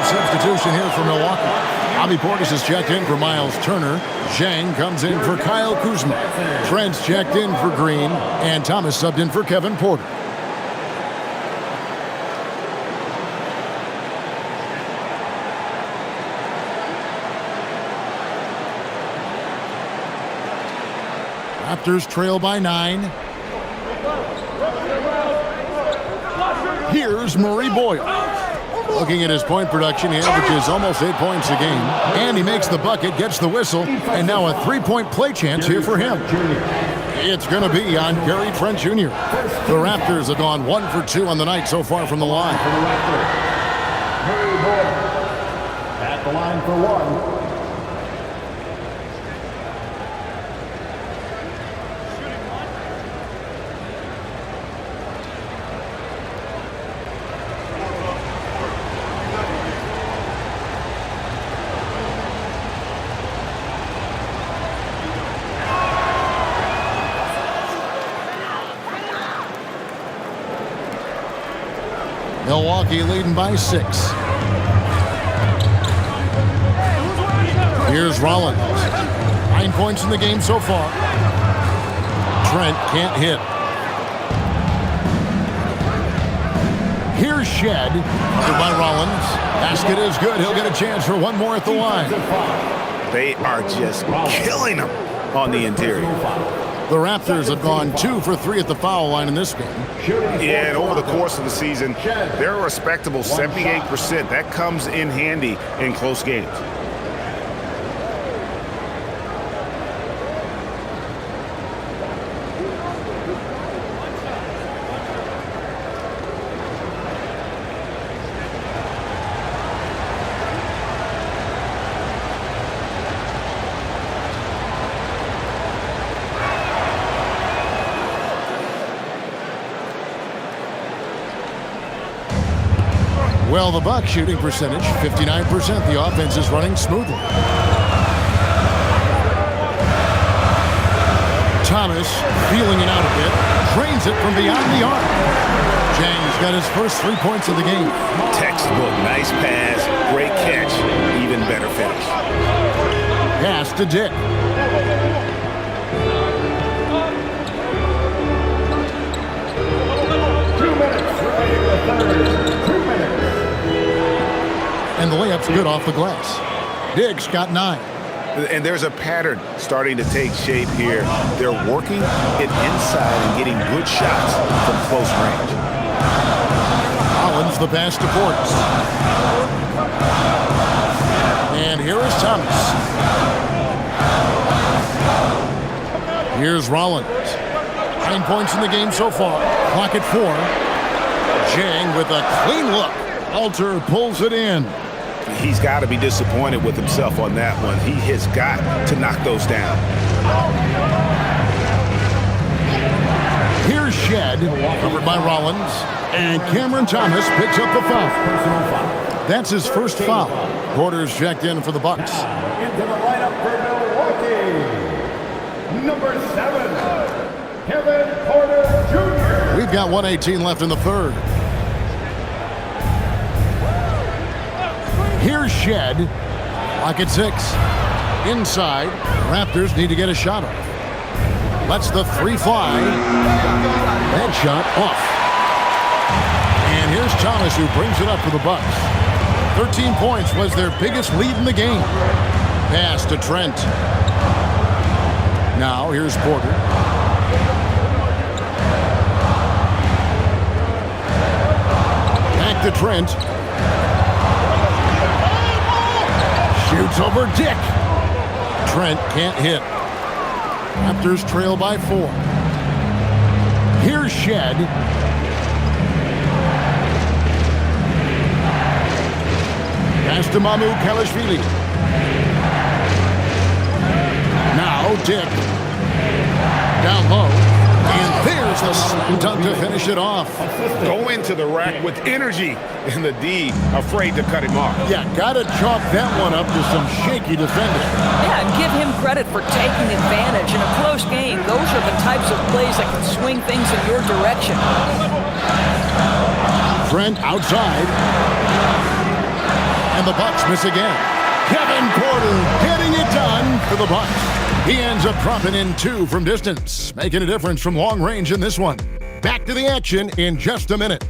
Substitution here for Milwaukee. Bobby Portis has checked in for Miles Turner. Zhang comes in for Kyle Kuzma. Trent's checked in for Green. And Thomas subbed in for Kevin Porter. Raptors trail by 9. Here's Murray Boyle. Looking at his point production, he averages almost 8 points a game. And he makes the bucket, gets the whistle, and now a 3-point play chance here for him. It's going to be on Gary Trent Jr. The Raptors have gone 1 for 2 on the night so far from the line. At the line for 1. Milwaukee leading by 6. Here's Rollins. 9 points in the game so far. Trent can't hit. Here's Shed. Covered by Rollins. Basket is good. He'll get a chance for one more at the line. They are just killing them on the interior. The Raptors have gone 2 for 3 at the foul line in this game. Yeah, and over the course of the season, they're a respectable 78%. That comes in handy in close games. Well, the Bucks shooting percentage, 59%. The offense is running smoothly. Thomas feeling it out a bit. Drains it from beyond the arc. Zhang's got his first 3 points of the game. Textbook, nice pass, great catch, even better finish. Pass to Dick. And the layup's good off the glass. Diggs got 9. And there's a pattern starting to take shape here. They're working it inside and getting good shots from close range. Collins the pass to Portis. And here is Thomas. Here's Rollins. 9 points in the game so far. Clock at 4. Zhang with a clean look. Alter pulls it in. He's got to be disappointed with himself on that one. He has got to knock those down. Here's Shed, covered by Rollins. And Cameron Thomas picks up the foul. That's his first foul. Porter's checked in for the Bucks. Into the lineup for Milwaukee, number 7, Kevin Porter Jr. We've got 1:18 left in the third. Here's Shed. Lock at 6. Inside. Raptors need to get a shot off. Lets the 3 fly. That shot off. And here's Thomas, who brings it up for the Bucks. 13 points was their biggest lead in the game. Pass to Trent. Now here's Porter. Back to Trent. Shoots over Dick. Trent can't hit. Raptors trail by 4. Here's Shed. Pass to Mamu Kalashvili. Now Dick. Down low. And there's the slam dunk to finish it off. Go into the rack with energy, and the D afraid to cut him off. Yeah, gotta chalk that one up to some shaky defending. Yeah, and give him credit for taking advantage in a close game. Those are the types of plays that can swing things in your direction. Trent outside. And the Bucks miss again. Kevin Porter getting it done for the Bucks. He ends up dropping in 2 from distance, making a difference from long range in this one. Back to the action in just a minute.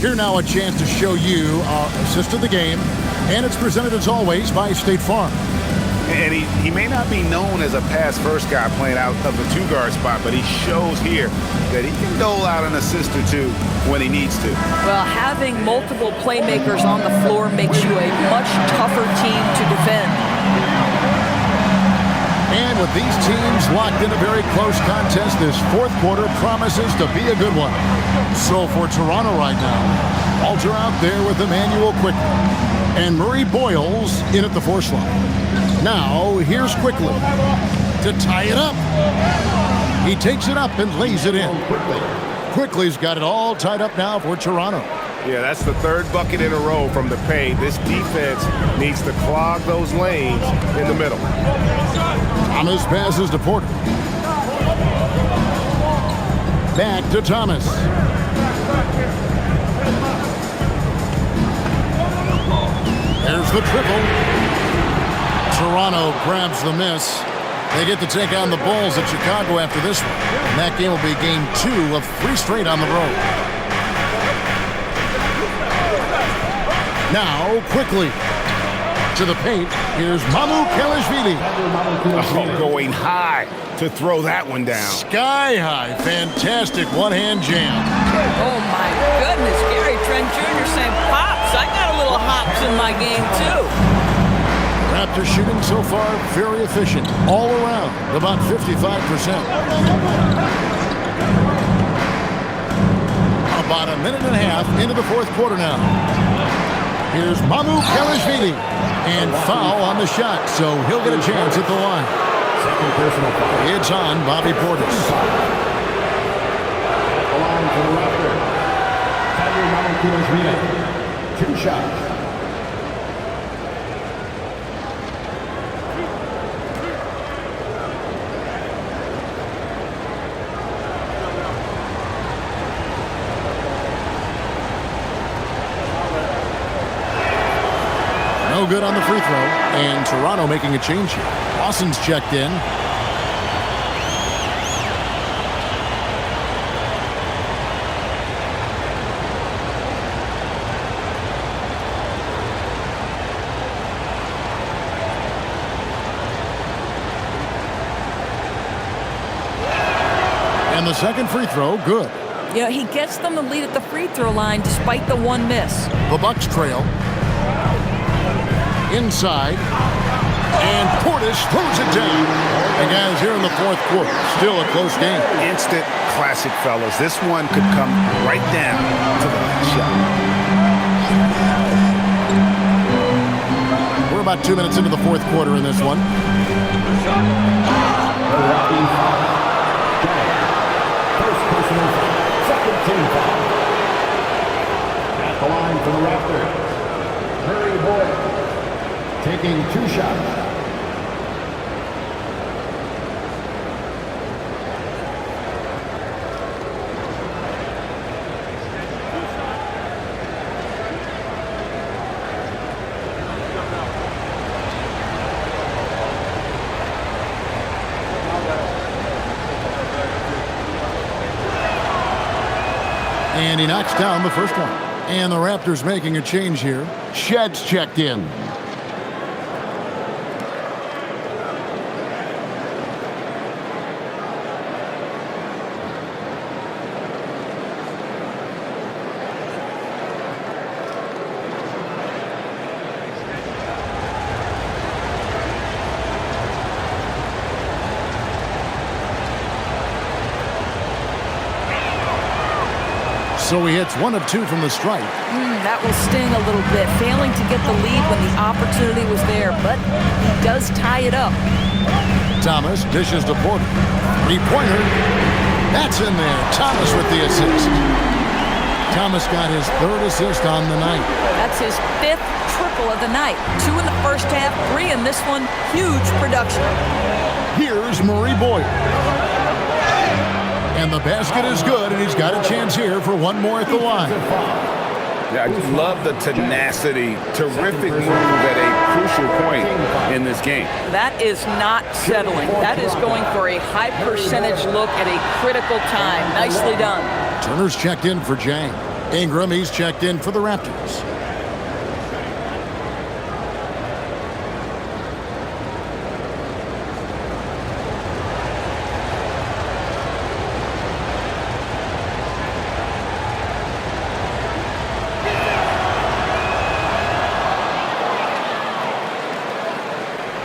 Here now a chance to show you our assist of the game, and it's presented as always by State Farm. And he may not be known as a pass-first guy playing out of the 2-guard spot, but he shows here that he can dole out an assist or 2 when he needs to. Well, having multiple playmakers on the floor makes you a much tougher team to defend. And with these teams locked in a very close contest, this fourth quarter promises to be a good one. So for Toronto right now, Walter out there with Emmanuel Quickly. And Murray Boyles in at the 4 slot. Now, here's Quickly to tie it up. He takes it up and lays it in. Quickly's got it all tied up now for Toronto. Yeah, that's the 3rd bucket in a row from the paint. This defense needs to clog those lanes in the middle. Thomas passes to Porter. Back to Thomas. There's the triple. Toronto grabs the miss. They get to take on the Bulls at Chicago after this one. And that game will be game 2 of 3 straight on the road. Now, Quickly to the paint. Here's Mamu Kalashvili. Oh, going high to throw that one down. Sky high. Fantastic one-hand jam. Oh, my goodness. Gary Trent Jr. saying, Pops, I got a little hops in my game, too. Raptors shooting so far very efficient. All around, about 55%. About a minute and a half into the fourth quarter now. Here's Mamu Kalashvili. And foul on the shot, so he'll get a chance at the line. Second personal foul. It's on Bobby Portis. The line for the Raptors. 2 shots. No good on the free throw, and Toronto making a change here. Lawson's checked in. And the second free throw, good. Yeah, he gets them the lead at the free throw line despite the 1 miss. The Bucks trail. Inside. And Portis throws it down. And guys, here in the fourth quarter, still a close game. Instant classic, fellas. This one could come right down to the last shot. We're about 2 minutes into the fourth quarter in this one. First personal foul. Second team foul. At the line for the Raptors, Murray Boyd taking 2 shots. And he knocks down the first one. And the Raptors making a change here. Shedd's checked in. So he hits 1 of 2 from the stripe. That will sting a little bit, failing to get the lead when the opportunity was there, but he does tie it up. Thomas dishes to Porter. 3-pointer. That's in there. Thomas with the assist. Thomas got his 3rd assist on the night. That's his 5th triple of the night. 2 in the first half, 3 in this one. Huge production. Here's Murray Boyd. And the basket is good, and he's got a chance here for one more at the line. Yeah, I just love the tenacity. Terrific move at a crucial point in this game. That is not settling. That is going for a high percentage look at a critical time. Nicely done. Turner's checked in for Jang. Ingram, he's checked in for the Raptors.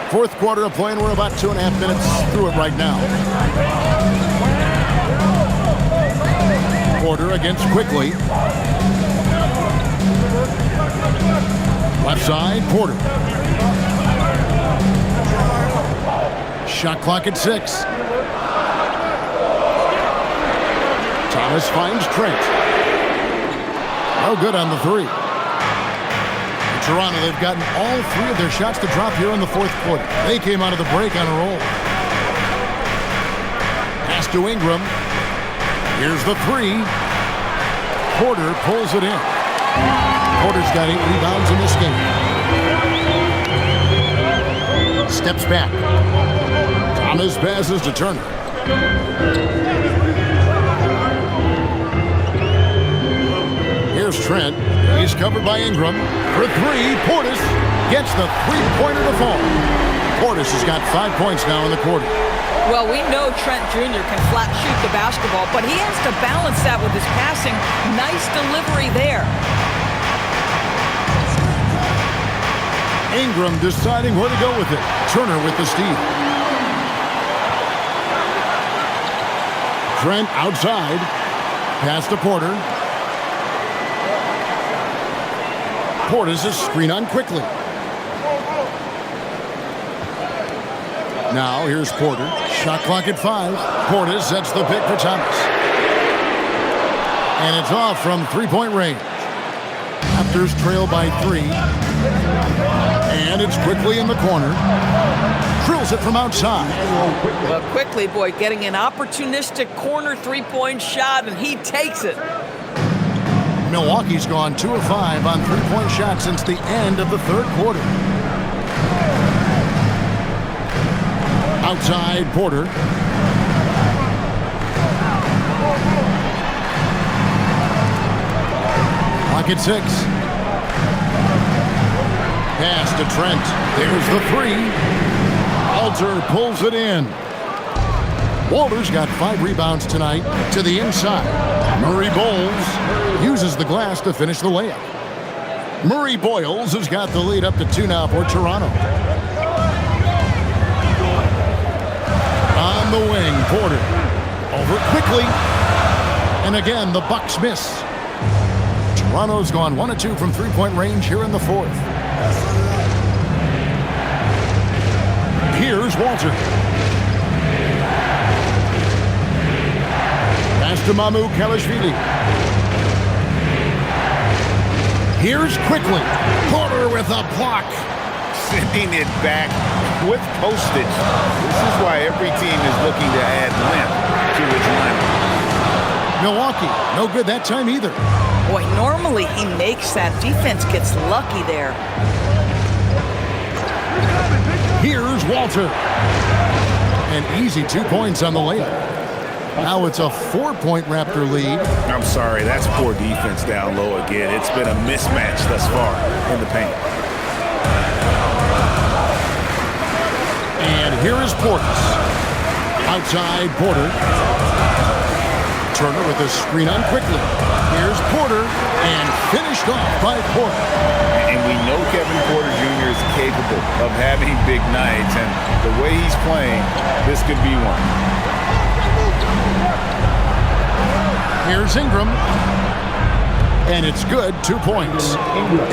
Fourth quarter of play, and we're about 2.5 minutes through it right now. Porter against Quickly. Left side, Porter. Shot clock at 6. Thomas finds Trent. No good on the 3. Toronto, they've gotten all 3 of their shots to drop here in the fourth quarter. They came out of the break on a roll. Pass to Ingram. Here's the 3. Porter pulls it in. Porter's got 8 rebounds in this game. Steps back. Thomas passes to Turner. Here's Trent. He's covered by Ingram. For 3, Portis gets the 3-pointer to fall. Portis has got 5 points now in the quarter. Well, we know Trent Jr. can flat shoot the basketball, but he has to balance that with his passing. Nice delivery there. Ingram deciding where to go with it. Turner with the steal. Trent outside. Pass to Porter. Portis is screen on Quickly. Now here's Porter. Shot clock at 5. Portis sets the pick for Thomas. And it's off from 3-point range. Raptors trail by 3. And it's Quickly in the corner. Drills it from outside. Well, Quickly, boy, getting an opportunistic corner 3-point shot, and he takes it. Milwaukee's gone 2 of 5 on 3-point shots since the end of the third quarter. Outside, Porter. Clock at 6. Pass to Trent. There's the 3. Alter pulls it in. Walter's got 5 rebounds tonight to the inside. Murray Bowles uses the glass to finish the layup. Murray Boyles has got the lead up to 2 now for Toronto. the wing, Porter. Over quickly. And again, the Bucks miss. Toronto's gone 1 of 2 from three-point range here in the fourth. Here's Walter. Pass to Mamu Kalashvili. Here's quickly. Porter with a block. Sending it back with postage. This is why every team is looking to add length to its lineup. Milwaukee, no good that time either. Boy, normally he makes that. Defense gets lucky there. Here's Walter. An easy 2 points on the layup. Now it's a 4-point Raptor lead. I'm sorry, that's poor defense down low again. It's been a mismatch thus far in the paint. And here is Portis. Outside Porter. Turner with a screen on quickly. Here's Porter, and finished off by Porter. And we know Kevin Porter Jr. is capable of having big nights, and the way he's playing, this could be one. Here's Ingram. And it's good, 2 points.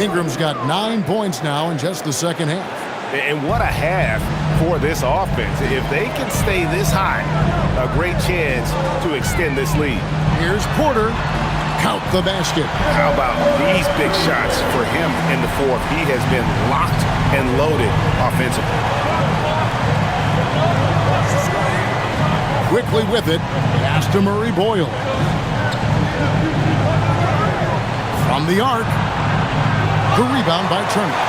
Ingram's got 9 points now in just the second half. And what a half for this offense. If they can stay this high, a great chance to extend this lead. Here's Porter. Count the basket. How about these big shots for him in the fourth? He has been locked and loaded offensively. Quickly with it, pass to Murray Boyle. From the arc. The rebound by Turner.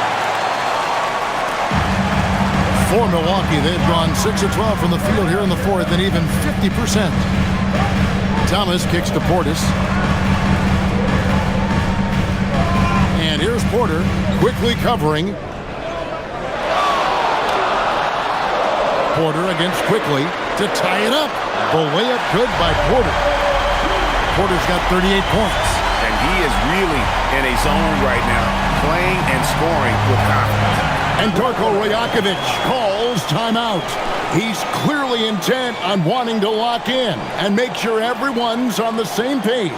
For Milwaukee, they've gone 6 of 12 from the field here in the fourth, and even 50%. Thomas kicks to Portis. And here's Porter, quickly covering. Porter against Quickly to tie it up. The layup good by Porter. Porter's got 38 points. And he is really in a zone right now, playing and scoring with confidence. And Darko Rajakovic calls timeout. He's clearly intent on wanting to lock in and make sure everyone's on the same page.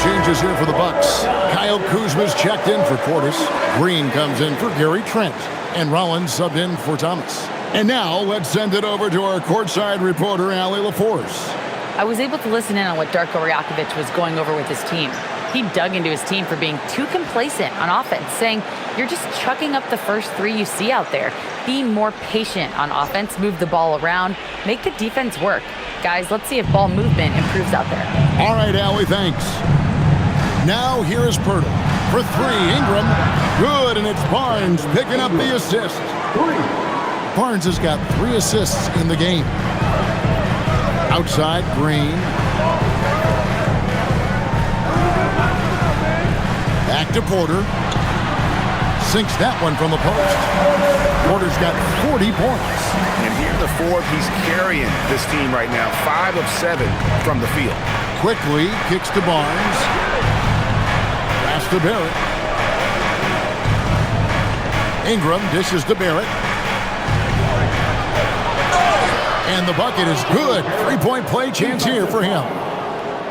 Changes here for the Bucks. Kyle Kuzma's checked in for Portis. Green comes in for Gary Trent. And Rollins subbed in for Thomas. And now let's send it over to our courtside reporter, Allie LaForce. I was able to listen in on what Darko Rajakovic was going over with his team. He dug into his team for being too complacent on offense, saying, you're just chucking up the first 3 you see out there. Be more patient on offense, move the ball around, make the defense work. Guys, let's see if ball movement improves out there. All right, Allie, thanks. Now here is Pirtle for 3. Ingram, good, and it's Barnes picking up the assist. Barnes has got 3 assists in the game. Outside, Green. Back to Porter. Sinks that one from the post. Porter's got 40 points. And here the fourth, he's carrying this team right now. 5 of 7 from the field. Quickly kicks to Barnes. Pass to Barrett. Ingram dishes to Barrett. And the bucket is good. 3-point play chance here for him.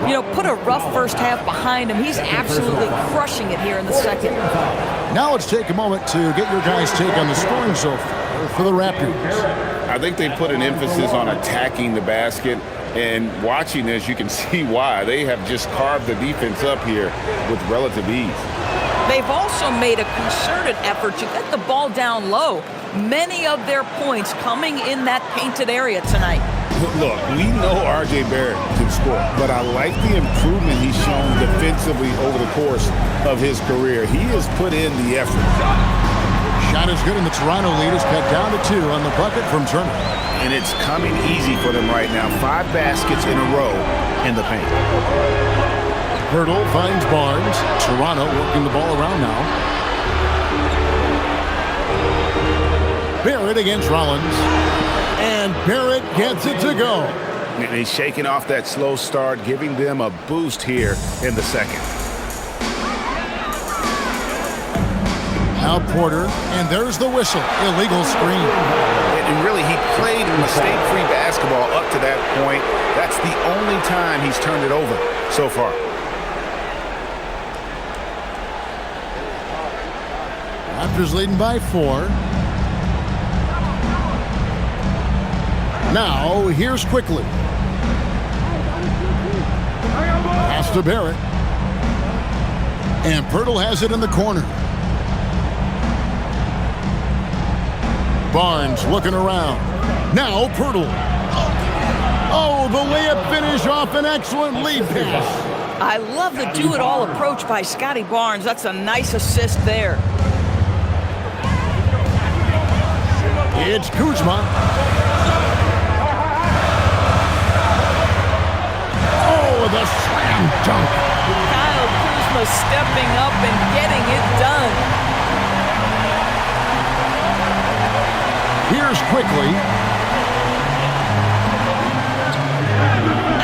You know, put a rough first half behind him. He's absolutely crushing it here in the second. Now let's take a moment to get your guys' take on the scoring so far for the Raptors. I think they put an emphasis on attacking the basket. And watching this, you can see why. They have just carved the defense up here with relative ease. They've also made a concerted effort to get the ball down low. Many of their points coming in that painted area tonight. Look, we know R.J. Barrett can score, but I like the improvement he's shown defensively over the course of his career. He has put in the effort. Shot is good, and the Toronto lead is cut down to 2 on the bucket from Turner. And it's coming easy for them right now. 5 baskets in a row in the paint. Hurdle finds Barnes. Toronto working the ball around now. Barrett against Rollins. And Barrett gets it to go. And he's shaking off that slow start, giving them a boost here in the second. Now Porter, and there's the whistle. Illegal screen. And really, he played mistake-free basketball up to that point. That's the only time he's turned it over so far. Raptors leading by 4. Now, here's quickly. Pass to Barrett. And Pirtle has it in the corner. Barnes looking around. Now Pirtle. Oh, the layup finish off an excellent lead pass. I love the do-it-all approach by Scotty Barnes. That's a nice assist there. It's Kuzma. Oh, the slam dunk. Kyle Kuzma stepping up and getting it done. Here's quickly.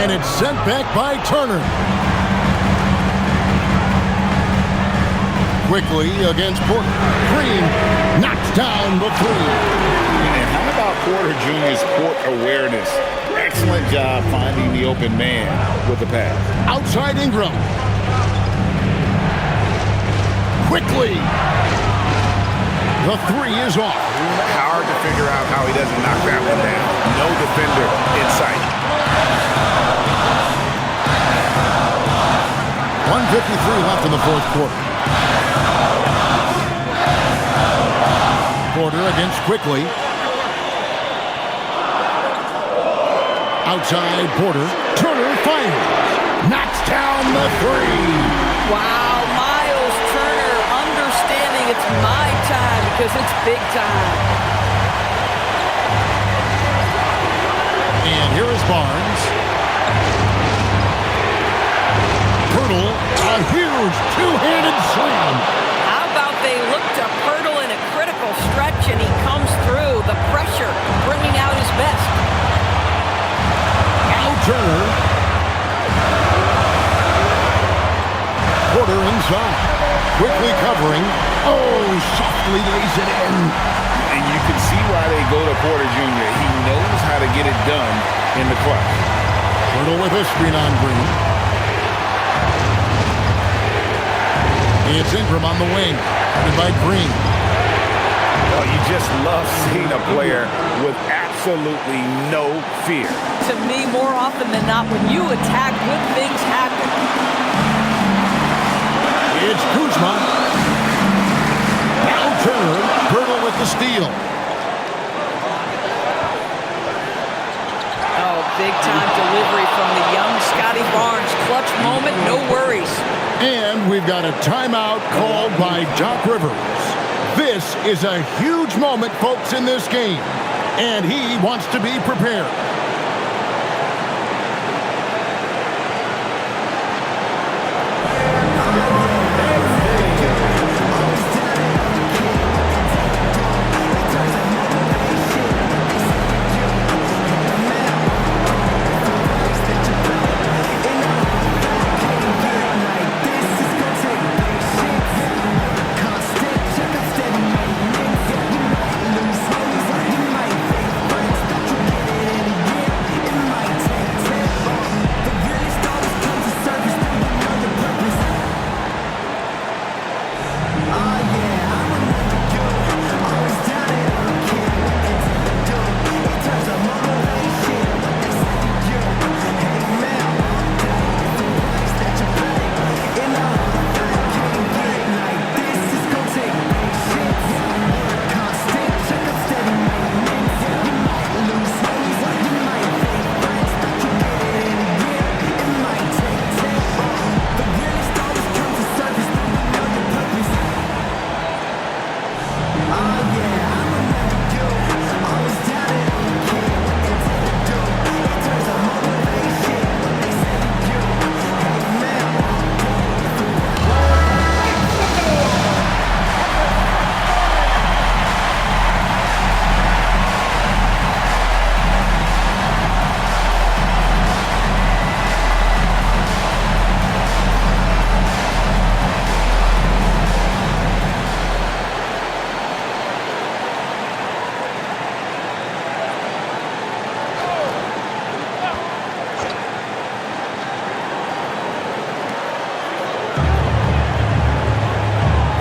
And it's sent back by Turner. Quickly against Porter. Green knocks down the 3. And how about Porter Jr.'s court awareness? Excellent job finding the open man with the pass. Outside Ingram. Quickly. The 3 is off. Hard to figure out how he doesn't knock that one down. No defender in sight. 1:53 left in the fourth quarter. Porter against Quickly. Outside Porter. Turner fires. Knocks down the 3. Wow, Miles Turner understanding it's my time because it's big time. And here is Barnes. Pirtle, a huge two-handed slam. How about they look to Pirtle in a critical stretch and he comes through. The pressure bringing out his best. Now Turner. Porter inside. Quickly covering. Oh, softly lays it in. And you can see why they go to Porter Jr. He knows how to get it done in the clutch. Pirtle with a screen on Green. It's Ingram on the wing. Headed by Green. Well, you just love seeing a player with absolutely no fear. To me, more often than not, when you attack, good things happen. It's Kuzma. Now Turner. Pirtle with the steal. Oh, big-time delivery from the young Scotty Barnes. Clutch moment, no worries. And we've got a timeout called by Doc Rivers. This is a huge moment, folks, in this game. And he wants to be prepared.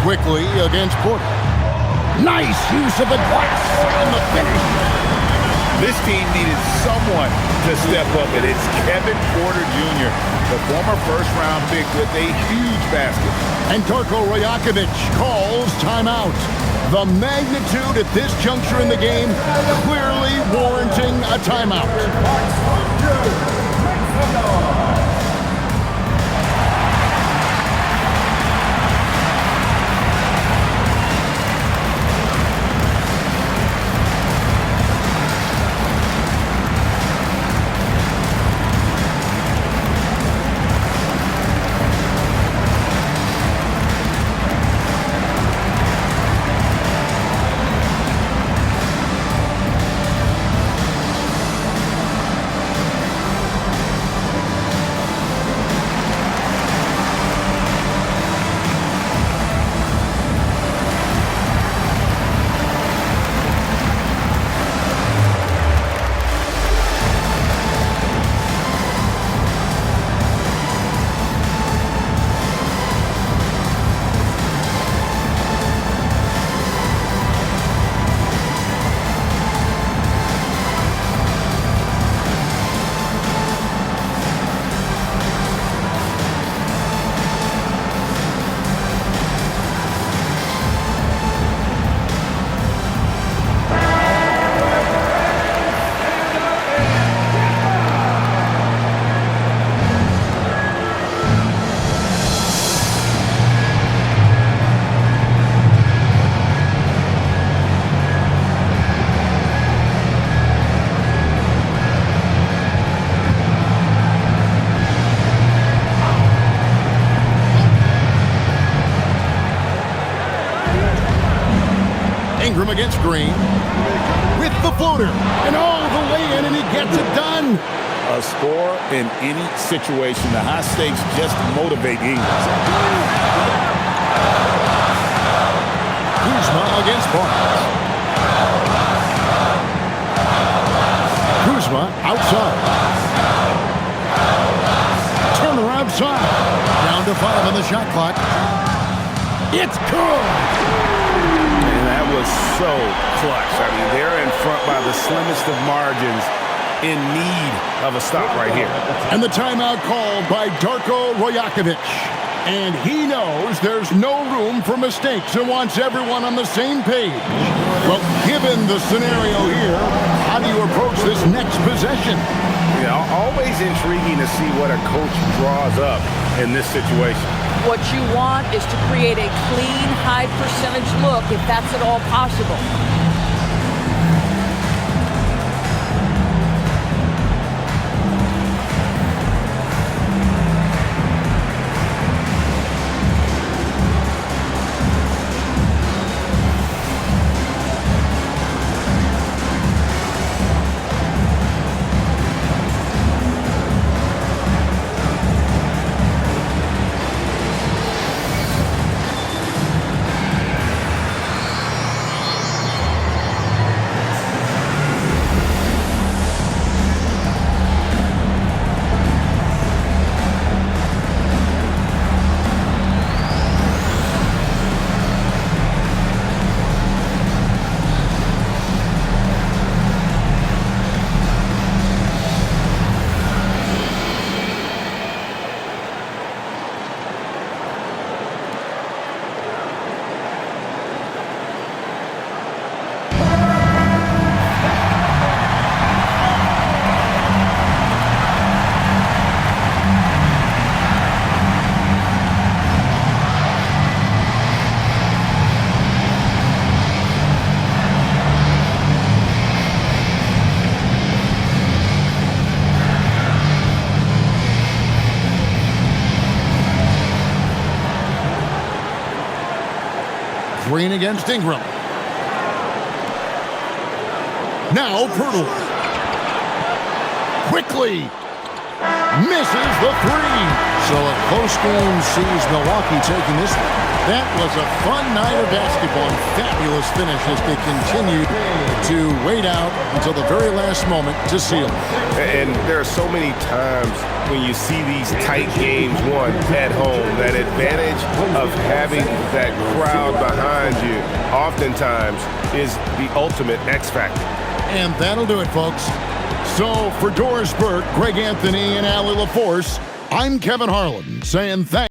quickly against Porter. Nice use of the glass and the finish. This team needed someone to step up, and it's Kevin Porter Jr., the former first-round pick with a huge basket. And Darko Rajakovic calls timeout. The magnitude at this juncture in the game clearly warranting a timeout. Ingram against Green with the floater, and the lay-in, and he gets it done. A score in any situation. The high stakes just motivate Ingram. Kuzma against Barnes. Kuzma outside. Turner outside. Down to 5 on the shot clock. It's good. That was so clutch. I mean, they're in front by the slimmest of margins, in need of a stop right here. And the timeout called by Darko Rajakovic. And he knows there's no room for mistakes and wants everyone on the same page. Well, given the scenario here, how do you approach this next possession? Yeah, always intriguing to see what a coach draws up in this situation. What you want is to create a clean, high-percentage look, if that's at all possible. Green against Ingram. Now Pirtle. Quickly. Misses the three. So a close game sees Milwaukee taking this one. That was a fun night of basketball and fabulous finish as they continue to wait out until the very last moment to seal. And there are so many times when you see these tight games won at home, that advantage of having that crowd behind you oftentimes is the ultimate X factor. And that'll do it, folks. So for Doris Burke, Greg Anthony, and Allie LaForce, I'm Kevin Harlan saying thanks.